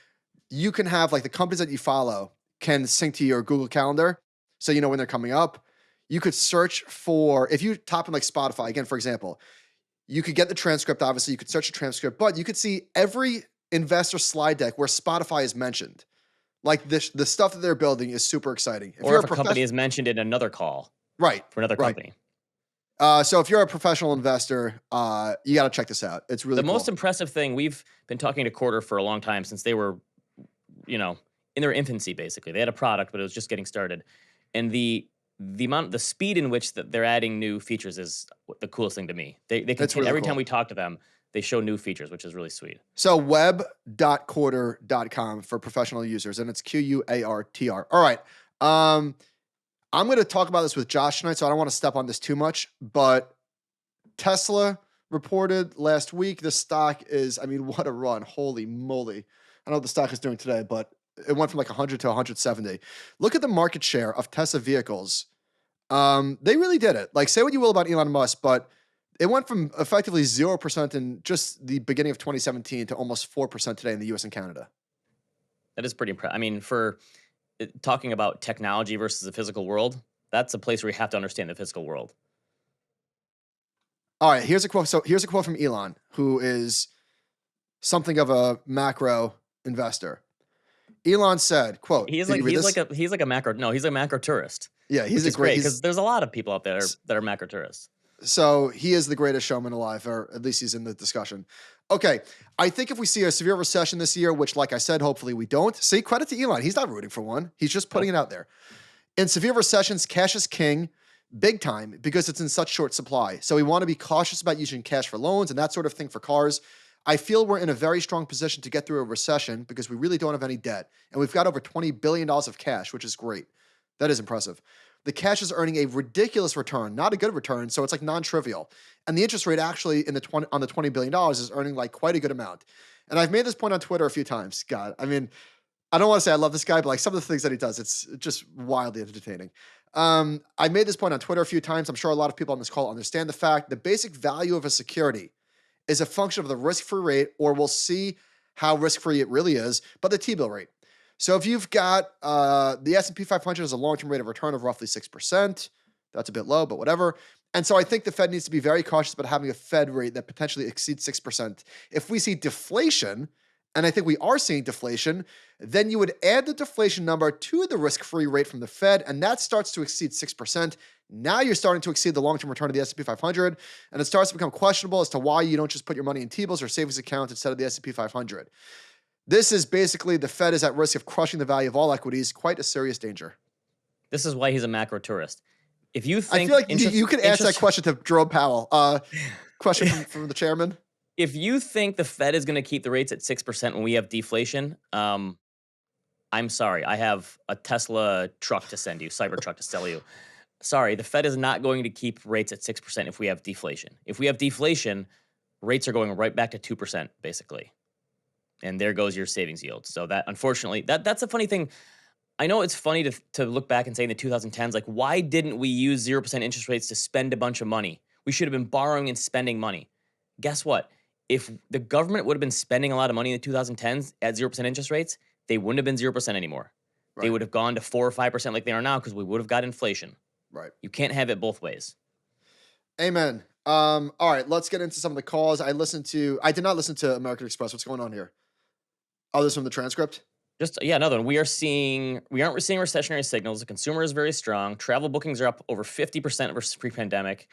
you can have like the companies that you follow can sync to your Google Calendar. So you know when they're coming up. You could search for, if you top in like Spotify, again, for example, you could get the transcript, obviously. You could search the transcript, but you could see every investor slide deck where Spotify is mentioned. Like the stuff that they're building is super exciting. or if a company is mentioned in another call right, for another right. company. So if you're a professional investor, you got to check this out. It's really The cool. most impressive thing, we've been talking to Quartr for a long time since they were, in their infancy, basically. They had a product, but it was just getting started. And the speed in which that they're adding new features is the coolest thing to me. They continue, really every cool. time we talk to them, they show new features, which is really sweet. So web.quartr.com for professional users, and it's Quartr. All right. I'm going to talk about this with Josh tonight, so I don't want to step on this too much, but Tesla reported last week. The stock is, I mean, what a run. Holy moly. I don't know what the stock is doing today, but it went from like 100 to 170. Look at the market share of Tesla vehicles. They really did it. Like, say what you will about Elon Musk, but it went from effectively 0% in just the beginning of 2017 to almost 4% today in the US and Canada. That is pretty impressive. I mean, for talking about technology versus the physical world, that's a place where you have to understand the physical world. All right, here's a quote. So here's a quote from Elon, who is something of a macro investor. Elon said, "quote He's Did like you read this? he's like a macro. No, he's a macro tourist. Yeah, Which is great because there's a lot of people out there that are macro tourists. So he is the greatest showman alive, or at least he's in the discussion. Okay, I think if we see a severe recession this year, which, like I said, hopefully we don't. See, credit to Elon. He's not rooting for one. He's just putting it out there. In severe recessions, cash is king, big time, because it's in such short supply. So we want to be cautious about using cash for loans and that sort of thing for cars. I feel we're in a very strong position to get through a recession because we really don't have any debt. And we've got over $20 billion of cash, which is great. That is impressive. The cash is earning a ridiculous return, not a good return, so it's like non-trivial. And the interest rate actually on the $20 billion is earning like quite a good amount. And I've made this point on Twitter a few times. God, I mean, I don't want to say I love this guy, but like some of the things that he does, it's just wildly entertaining. I made this point on Twitter a few times. I'm sure a lot of people on this call understand the fact the basic value of a security is a function of the risk-free rate, or we'll see how risk-free it really is, but the T-bill rate. So if you've got the S&P 500 as a long-term rate of return of roughly 6%, that's a bit low, but whatever. And so I think the Fed needs to be very cautious about having a Fed rate that potentially exceeds 6%. If we see deflation, and I think we are seeing deflation, then you would add the deflation number to the risk-free rate from the Fed, and that starts to exceed 6%. Now you're starting to exceed the long-term return of the S&P 500, and it starts to become questionable as to why you don't just put your money in T-bills or savings accounts instead of the S&P 500. This is basically the Fed is at risk of crushing the value of all equities. Quite a serious danger. This is why he's a macro tourist. If you think, I feel like you could ask that question to Jerome Powell. Question from the chairman. If you think the Fed is going to keep the rates at 6% when we have deflation, I'm sorry. I have a Tesla truck to send you, Cybertruck to sell you. Sorry, the Fed is not going to keep rates at 6% if we have deflation. If we have deflation, rates are going right back to 2%, basically. And there goes your savings yield. So that, unfortunately, that's a funny thing. I know it's funny to look back and say in the 2010s, like, why didn't we use 0% interest rates to spend a bunch of money? We should have been borrowing and spending money. Guess what? If the government would have been spending a lot of money in the 2010s at 0% interest rates, they wouldn't have been 0% anymore. Right. They would have gone to 4 or 5% like they are now because we would have got inflation. Right. You can't have it both ways. Amen. All right, let's get into some of the calls. I did not listen to American Express. What's going on here? Oh, this from the transcript? Another one. We aren't seeing recessionary signals. The consumer is very strong. Travel bookings are up over 50% versus pre-pandemic.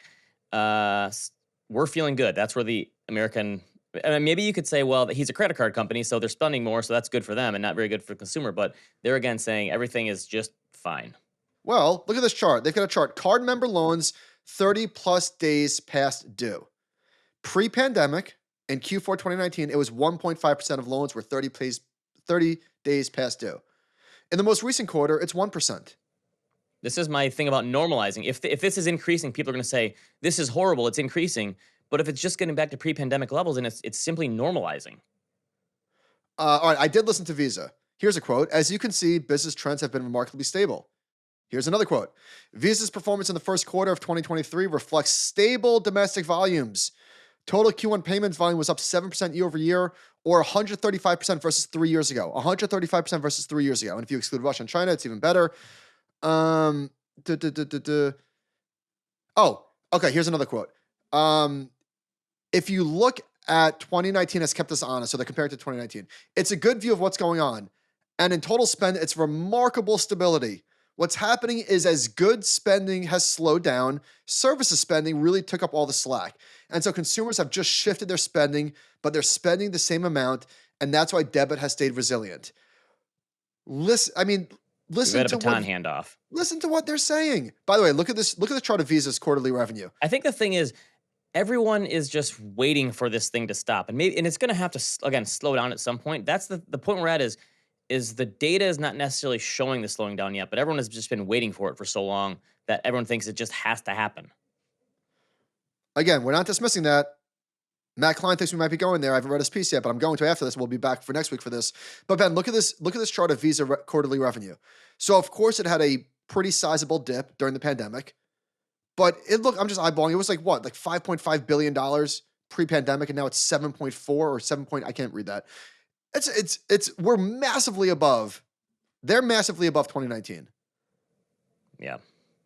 We're feeling good. That's where the American, maybe you could say, well, he's a credit card company, so they're spending more, so that's good for them and not very good for the consumer. But they're again saying everything is just fine. Well, look at this chart. They've got a chart. Card member loans, 30 plus days past due. Pre-pandemic, in Q4 2019, it was 1.5% of loans were 30 days past due. In the most recent quarter, it's 1%. This is my thing about normalizing. If this is increasing, people are going to say, this is horrible, it's increasing. But if it's just getting back to pre-pandemic levels, and it's simply normalizing. All right, I did listen to Visa. Here's a quote. As you can see, business trends have been remarkably stable. Here's another quote. Visa's performance in the first quarter of 2023 reflects stable domestic volumes. Total Q1 payments volume was up 7% year over year, or 135% versus 3 years ago. 135% versus 3 years ago. And if you exclude Russia and China, it's even better. Oh, okay. Here's another quote. If you look at 2019 has kept us honest, so they're compared to 2019. It's a good view of what's going on. And in total spend, it's remarkable stability. What's happening is as goods spending has slowed down, services spending really took up all the slack. And so consumers have just shifted their spending, but they're spending the same amount. And that's why debit has stayed resilient. Listen to baton handoff. Listen to what they're saying. By the way, look at this chart of Visa's quarterly revenue. I think the thing is, everyone is just waiting for this thing to stop, and it's going to have to again slow down at some point. That's the point we're at is the data is not necessarily showing the slowing down yet, but everyone has just been waiting for it for so long that everyone thinks it just has to happen. Again, we're not dismissing that. Matt Klein thinks we might be going there. I haven't read his piece yet, but I'm going to after this. We'll be back for next week for this. But Ben, look at this chart of Visa quarterly revenue. So of course it had a pretty sizable dip during the pandemic, but I'm just eyeballing. It was like what, like $5.5 billion pre-pandemic, and now it's 7.4 or 7. I can't read that. We're massively above. They're massively above 2019. Yeah.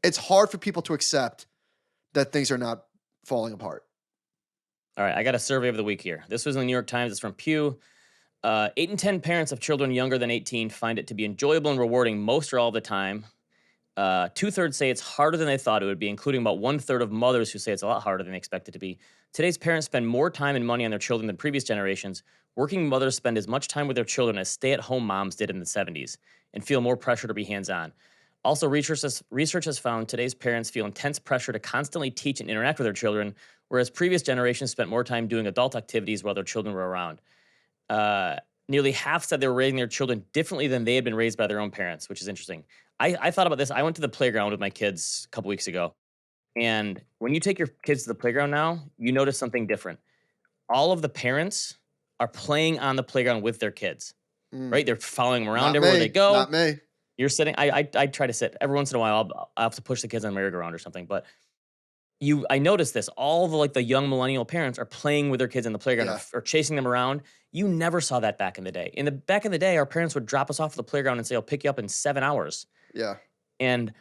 It's hard for people to accept that things are not falling apart. All right, I got a survey of the week here. This was in the New York Times. It's from Pew. 8 in 10 parents of children younger than 18 find it to be enjoyable and rewarding most or all the time. 2/3 say it's harder than they thought it would be, including about 1/3 of mothers who say it's a lot harder than they expect it to be. Today's parents spend more time and money on their children than previous generations. Working mothers spend as much time with their children as stay-at-home moms did in the 70s and feel more pressure to be hands-on. Also, research has found today's parents feel intense pressure to constantly teach and interact with their children, whereas previous generations spent more time doing adult activities while their children were around. Nearly half said they were raising their children differently than they had been raised by their own parents, which is interesting. I thought about this. I went to the playground with my kids a couple weeks ago. And when you take your kids to the playground now, you notice something different. All of the parents are playing on the playground with their kids, right? They're following them around everywhere they go. Not me. You're sitting. I try to sit. Every once in a while, I'll have to push the kids on the merry-go-round or something. But I noticed this. All the young millennial parents are playing with their kids in the playground or chasing them around. You never saw that back in the day. Back in the day, our parents would drop us off at the playground and say, "I'll pick you up in 7 hours." Yeah. And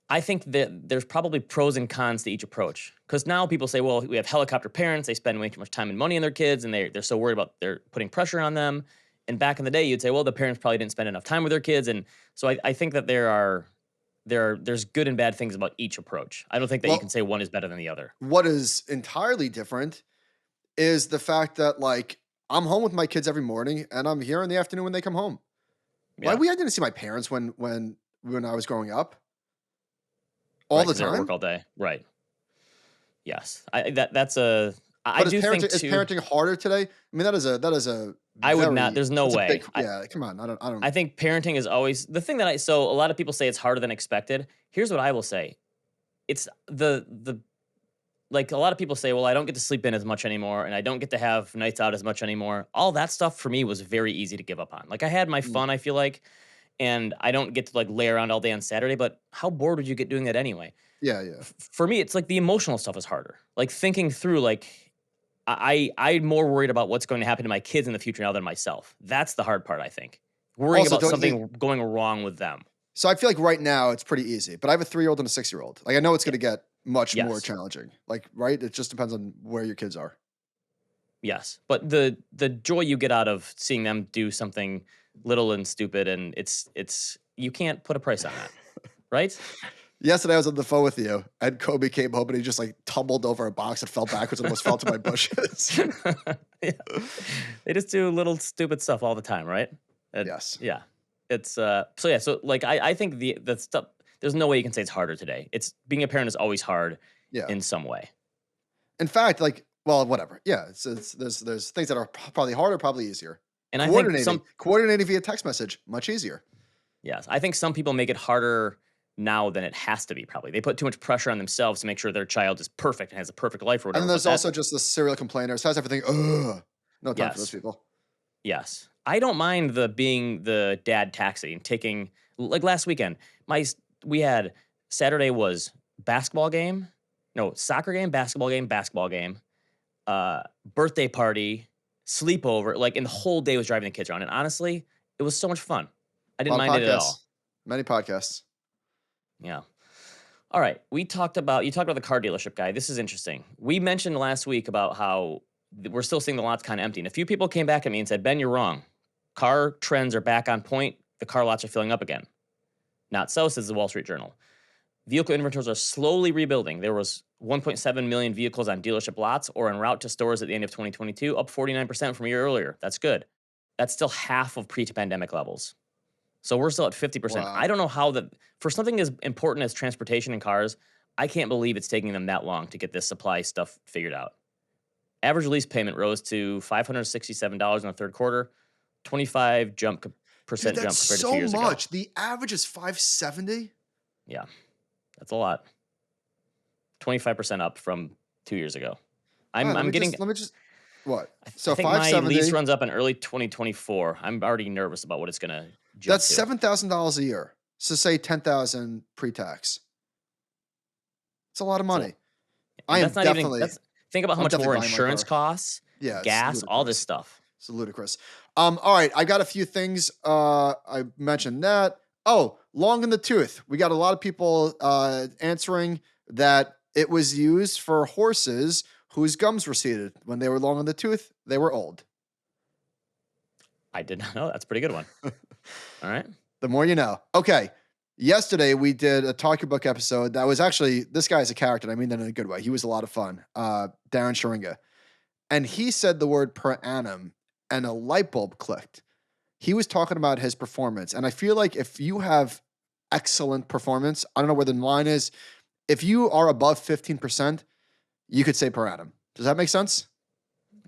I think that there's probably pros and cons to each approach. Because now people say, well, we have helicopter parents. They spend way too much time and money on their kids, and they're so worried about they're putting pressure on them. And back in the day, you'd say, well, the parents probably didn't spend enough time with their kids. And so I think that there's good and bad things about each approach. I don't think that you can say one is better than the other. What is entirely different is the fact that, like, I'm home with my kids every morning, and I'm here in the afternoon when they come home. Yeah. I didn't see my parents when I was growing up. All the time. Work all day, right? Yes, is parenting harder today? I mean, that is a. I would not. There's no way. Come on. I don't. I think parenting is always the thing so a lot of people say it's harder than expected. Here's what I will say. It's like a lot of people say, well, I don't get to sleep in as much anymore, and I don't get to have nights out as much anymore. All that stuff for me was very easy to give up on. Like, I had my fun, I feel like, and I don't get to like lay around all day on Saturday, but how bored would you get doing that anyway? Yeah. For me, it's like the emotional stuff is harder. Like thinking through, like I'm more worried about what's going to happen to my kids in the future now than myself. That's the hard part, I think. Worrying about something going wrong with them. So I feel like right now it's pretty easy, but I have a 3-year-old and a 6-year-old. Like, I know it's going to get much more challenging. Like, right? It just depends on where your kids are. Yes. But the joy you get out of seeing them do something little and stupid, and it's you can't put a price on that. Right? Yesterday I was on the phone with you, and Kobe came home and he just like tumbled over a box and fell backwards and almost fell to my bushes. Yeah. They just do little stupid stuff all the time, right? Yes. Yeah. It's so like I think the stuff, there's no way you can say it's harder today. It's being a parent is always hard in some way. In fact, like Well, whatever. Yeah, there's things that are probably harder, probably easier. And I think Coordinating via text message, much easier. yes, I think some people make it harder now than it has to be. Probably they put too much pressure on themselves to make sure their child is perfect and has a perfect life or And whatever. then there's also just the serial complainers. How's everything? Ugh. No time for those yes, people. yes. I don't mind being the dad taxi and taking like last weekend. We had Saturday was basketball game, no soccer game, basketball game, birthday party, sleepover. Like, and the whole day was driving the kids around. And honestly, it was so much fun. I A didn't lot of mind it at podcasts. all. Many podcasts. Yeah. All right. You talked about the car dealership guy. This is interesting. We mentioned last week about how we're still seeing the lots kind of empty. And a few people came back at me and said, Ben, you're wrong. Car trends are back on point. The car lots are filling up again. Not so, says the Wall Street Journal. Vehicle inventories are slowly rebuilding. There was 1.7 million vehicles on dealership lots or en route to stores at the end of 2022, up 49% from a year earlier. That's good. That's still half of pre-pandemic levels. So we're still at 50%. Wow. I don't know how for something as important as transportation and cars, I can't believe it's taking them that long to get this supply stuff figured out. Average lease payment rose to $567 in the third quarter, 25% jump Dude, compared that's to 2 so years much. ago. The average is 570. Yeah, that's a lot. 25% up from 2 years ago. Let I'm me getting. just what? I So think my 570. lease runs up in early 2024. I'm already nervous about what it's gonna jump That's to. $7,000 a year. So say 10,000 pre-tax. It's a lot of money. I am That's not definitely. even. Think about how I'm much more definitely buying my insurance car. costs, Yeah, it's gas, all this ludicrous. stuff. It's ludicrous. All right, I got a few things. I mentioned that. Oh, long in the tooth. We got a lot of people answering that it was used for horses whose gums receded. When they were long in the tooth, they were old. I did not know. That's a pretty good one. All right. The more you know. Okay. Yesterday we did a Talk Your Book episode. That was actually, this guy is a character. I mean that in a good way. He was a lot of fun. Darren Sharinga. And he said the word per annum and a light bulb clicked. He was talking about his performance. And I feel like if you have excellent performance, I don't know where the line is. If you are above 15%, you could say per annum. Does that make sense?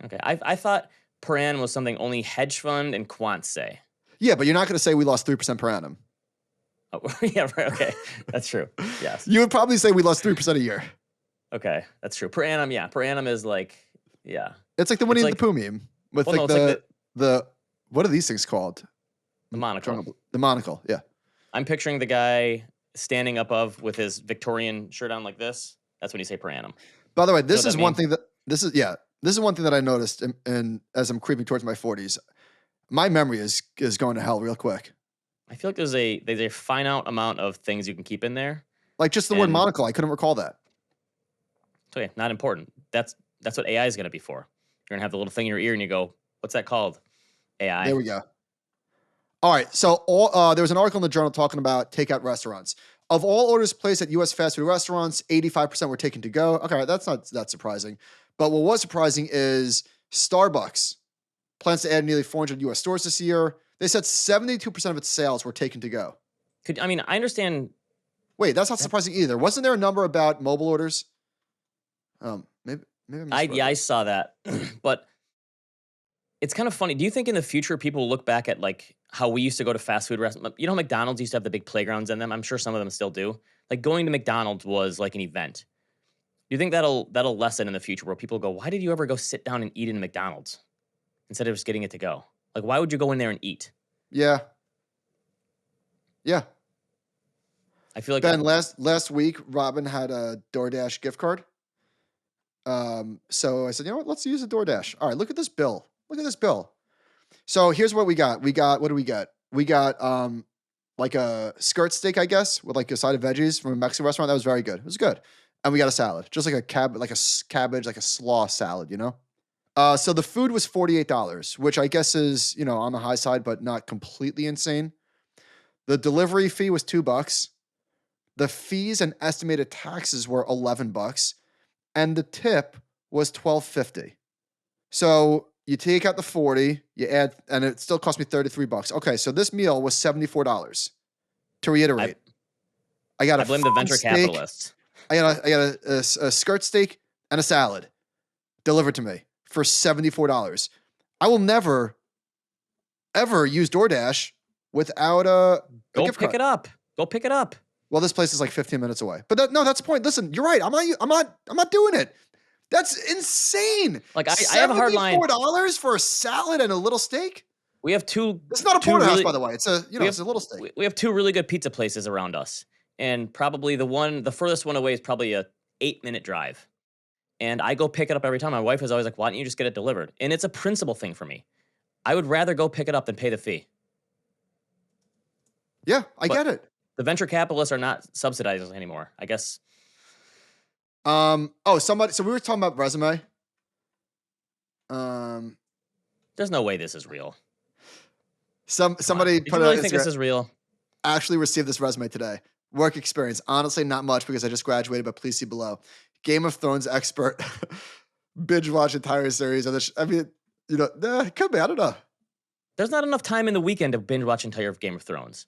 Okay. I thought per annum was something only hedge fund and quants say. Yeah, but you're not going to say we lost 3% per annum. Oh, yeah, right. Okay. That's true. Yes. You would probably say we lost 3% a year. Okay. That's true. Per annum, yeah. Per annum is like, yeah. It's like the Winnie the Pooh meme with the what are these things called? The monocle. The monocle, yeah. I'm picturing the guy standing above with his Victorian shirt on like this. That's when you say per annum. By the way, this is one thing that I noticed and as I'm creeping towards my 40s. My memory is going to hell real quick. I feel like there's a finite amount of things you can keep in there. Like just the word monocle, I couldn't recall that. Okay, not important. That's what AI is going to be for. You're going to have the little thing in your ear and you go, what's that called? AI. There we go. All right. So there was an article in the journal talking about takeout restaurants. Of all orders placed at U.S. fast food restaurants, 85% were taken to go. Okay, that's not that surprising. But what was surprising is Starbucks plans to add nearly 400 U.S. stores this year. They said 72% of its sales were taken to go. I understand. Wait, that's not surprising either. Wasn't there a number about mobile orders? Maybe I saw that, but it's kind of funny. Do you think in the future people will look back at like how we used to go to fast food restaurants? You know, McDonald's used to have the big playgrounds in them. I'm sure some of them still do. Like going to McDonald's was like an event. Do you think that'll lessen in the future where people go, why did you ever go sit down and eat in McDonald's instead of just getting it to go? Like, why would you go in there and eat? Yeah. Yeah. I feel like Ben, last week, Robin had a DoorDash gift card. So I said, you know what? Let's use a DoorDash. All right, look at this bill. Look at this bill. So here's what we got. What do we get? We got like a skirt steak, I guess, with like a side of veggies from a Mexican restaurant. That was very good. It was good. And we got a salad, just like a cabbage, like a slaw salad, you know? So the food was $48, which I guess is, you know, on the high side, but not completely insane. The delivery fee was $2. The fees and estimated taxes were $11, and the tip was $12.50. So you take out the 40, you add, and it still cost me $33. Okay, so this meal was $74. To reiterate, I blame the venture capitalists. I got a skirt steak and a salad. delivered to me for $74. I will never, ever use DoorDash without a Go gift pick card. it up. Go pick it up. Well, this place is like 15 minutes away. But that's the point. Listen, you're right. I'm not doing it. That's insane. Like I have a hard line. $74 for a salad and a little steak? We have two. It's not a porterhouse, by the way. It's it's a little steak. We have two really good pizza places around us, and probably the furthest one away is probably a 8-minute drive. And I go pick it up every time. My wife is always like, "Why don't you just get it delivered?" And it's a principle thing for me. I would rather go pick it up than pay the fee. Yeah, I get it. The venture capitalists are not subsidizing anymore, I guess. So we were talking about Résumé. There's no way this is real. Somebody Did put you really it. think this is real? Actually received this resume today. Work experience. Honestly, not much because I just graduated, but please see below. Game of Thrones expert. Binge watch entire series. It could be. I don't know. There's not enough time in the weekend to binge watch entire Game of Thrones.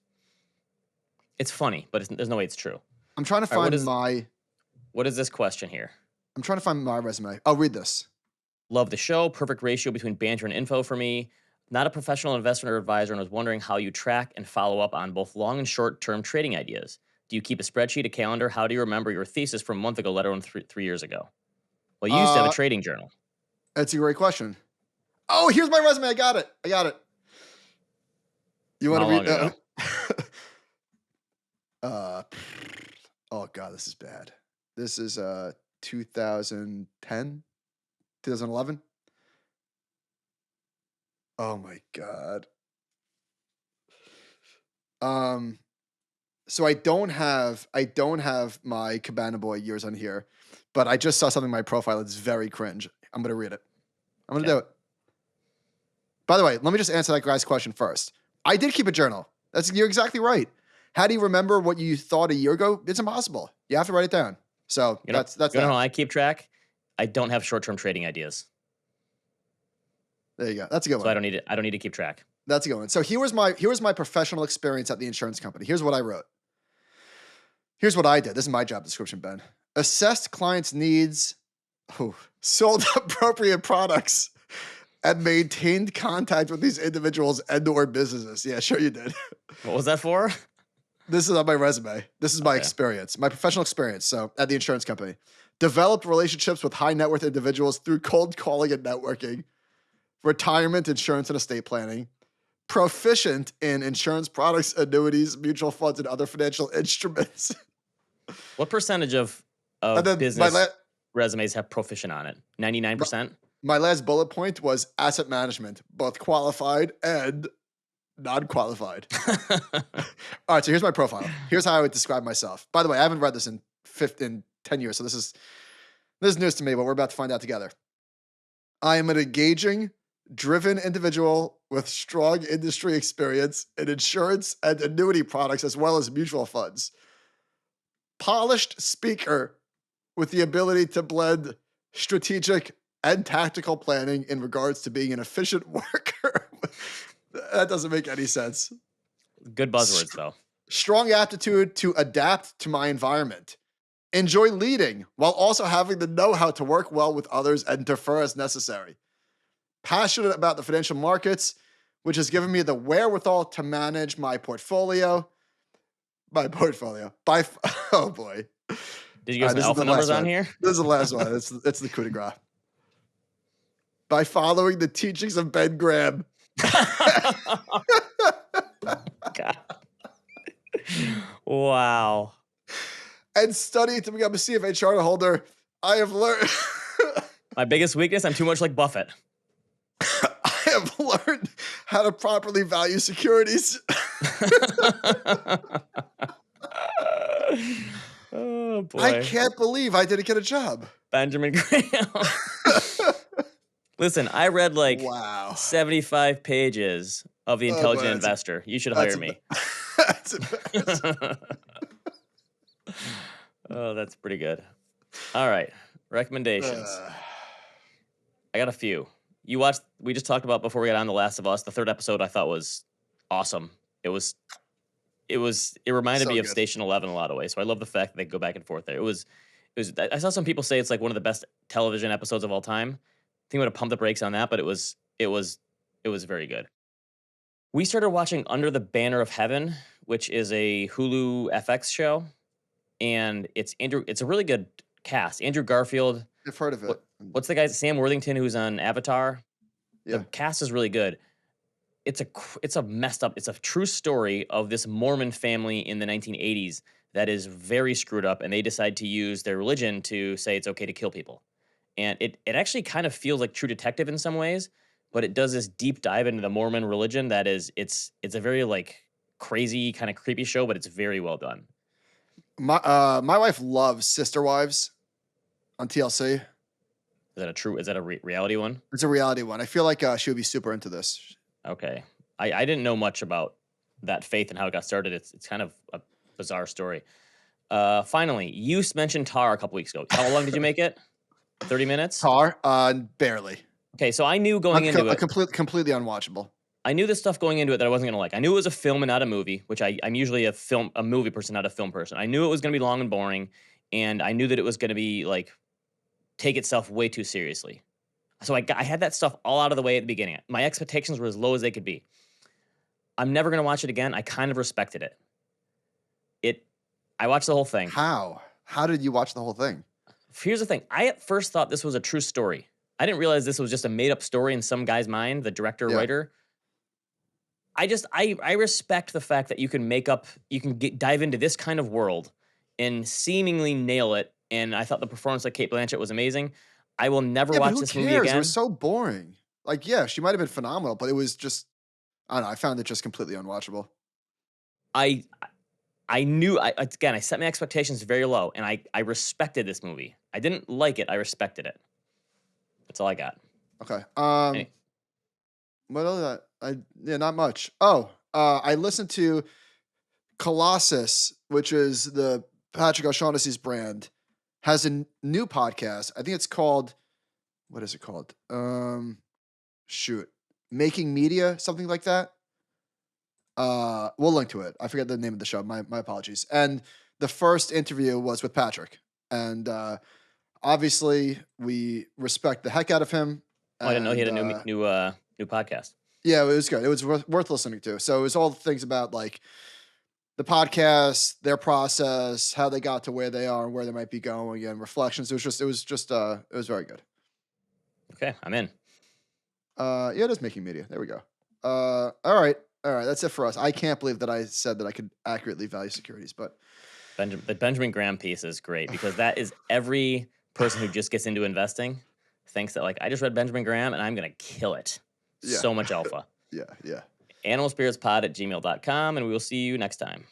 It's funny, but there's no way it's true. I'm trying to find What is this question here? I'm trying to find my resume. I'll read this. Love the show. Perfect ratio between banter and info for me. Not a professional investor or advisor, and was wondering how you track and follow up on both long and short-term trading ideas. Do you keep a spreadsheet, a calendar? How do you remember your thesis from a month ago, let alone 3 years ago? Well, you used to have a trading journal. That's a great question. Oh, here's my resume. I got it. You want to read that? Oh God, this is bad. This is 2010, 2011. Oh my God. So I don't have my Cabana Boy years on here, but I just saw something in my profile that's very cringe. I'm gonna read it. I'm gonna do it. By the way, let me just answer that guy's question first. I did keep a journal. You're exactly right. How do you remember what you thought a year ago? It's impossible. You have to write it down. So that's you know how I keep track? I don't have short-term trading ideas. There you go. That's a good one. So I don't need to keep track. That's a good one. So here was my professional experience at the insurance company. Here's what I wrote. Here's what I did. This is my job description, Ben. Assessed clients' needs, sold appropriate products, and maintained contact with these individuals and/or businesses. Yeah, sure you did. What was that for? This is on my resume. This is my experience, my professional experience. So at the insurance company, developed relationships with high net worth individuals through cold calling and networking, retirement, insurance, and estate planning, proficient in insurance products, annuities, mutual funds, and other financial instruments. What percentage of business resumes have proficient on it? 99%? My last bullet point was asset management, both qualified and non-qualified. All right, so here's my profile. Here's how I would describe myself. By the way, I haven't read this in 10 years, so this is news to me, but we're about to find out together. I am an engaging, driven individual with strong industry experience in insurance and annuity products, as well as mutual funds. Polished speaker with the ability to blend strategic and tactical planning in regards to being an efficient worker. That doesn't make any sense. Good buzzwords, though. Strong aptitude to adapt to my environment. Enjoy leading while also having the know-how to work well with others and defer as necessary. Passionate about the financial markets, which has given me the wherewithal to manage my portfolio. Oh boy. Did you get some alpha numbers on here? This is the last one. It's the coup de grace. By following the teachings of Ben Graham. God. Wow. And studying to become a CFA charter holder, I have learned. My biggest weakness, I'm too much like Buffett. I have learned how to properly value securities. Oh boy. I can't believe I didn't get a job. Benjamin Graham. Listen, I read 75 pages of The Intelligent Investor. You should hire me. That's embarrassing. Oh, that's pretty good. All right. Recommendations. I got a few. We just talked about before we got on The Last of Us. The third episode I thought was awesome. It reminded me of Station 11 in a lot of ways. So I love the fact that they go back and forth there. It was I saw some people say it's like one of the best television episodes of all time. I think I'm gonna pump the brakes on that, but it was very good. We started watching Under the Banner of Heaven, which is a Hulu FX show, and it's a really good cast. Andrew Garfield. I've heard of it. What's the guy? Sam Worthington, who's on Avatar. The Yeah. cast is really good. It's a messed up. It's a true story of this Mormon family in the 1980s that is very screwed up, and they decide to use their religion to say it's okay to kill people. And it actually kind of feels like True Detective in some ways, but it does this deep dive into the Mormon religion that is it's a very like crazy kind of creepy show, but it's very well done. My wife loves Sister Wives on TLC. Is that a reality one? It's a reality one. I feel like she would be super into this. Okay. I didn't know much about that faith and how it got started. It's kind of a bizarre story. Finally, you mentioned Tar a couple weeks ago. How long did you make it? 30 minutes? Tar? Barely. Okay, so I knew going into it. Completely unwatchable. I knew this stuff going into it that I wasn't going to like. I knew it was a film and not a movie, which I'm usually a movie person, not a film person. I knew it was going to be long and boring, and I knew that it was going to be like take itself way too seriously. So I had that stuff all out of the way at the beginning. My expectations were as low as they could be. I'm never going to watch it again. I kind of respected it. I watched the whole thing. How? How did you watch the whole thing? Here's the thing. I at first thought this was a true story. I didn't realize this was just a made-up story in some guy's mind, the director, writer. I respect the fact that you can dive into this kind of world and seemingly nail it. And I thought the performance of Cate Blanchett was amazing. I will never watch this movie again. It was so boring. Like, yeah, she might have been phenomenal, but it was just, I don't know. I found it just completely unwatchable. I set my expectations very low, and I respected this movie. I didn't like it. I respected it. That's all I got. Okay. What else? Not much. Oh, I listened to Colossus, which is the Patrick O'Shaughnessy's brand, has a new podcast. I think it's called, what is it called? Making Media, something like that. We'll link to it. I forget the name of the show. My apologies. And the first interview was with Patrick, and obviously we respect the heck out of him. I didn't know he had a new podcast. Yeah, it was good. It was worth listening to. So it was all the things about like the podcast, their process, how they got to where they are and where they might be going, and reflections. It was very good. Okay, I'm in. It is Making Media. There we go. All right. That's it for us. I can't believe that I said that I could accurately value securities, but the Benjamin Graham piece is great because that is every person who just gets into investing thinks that like I just read Benjamin Graham and I'm gonna kill it. Yeah. So much alpha. Yeah. animalspiritspod@gmail.com, and we will see you next time.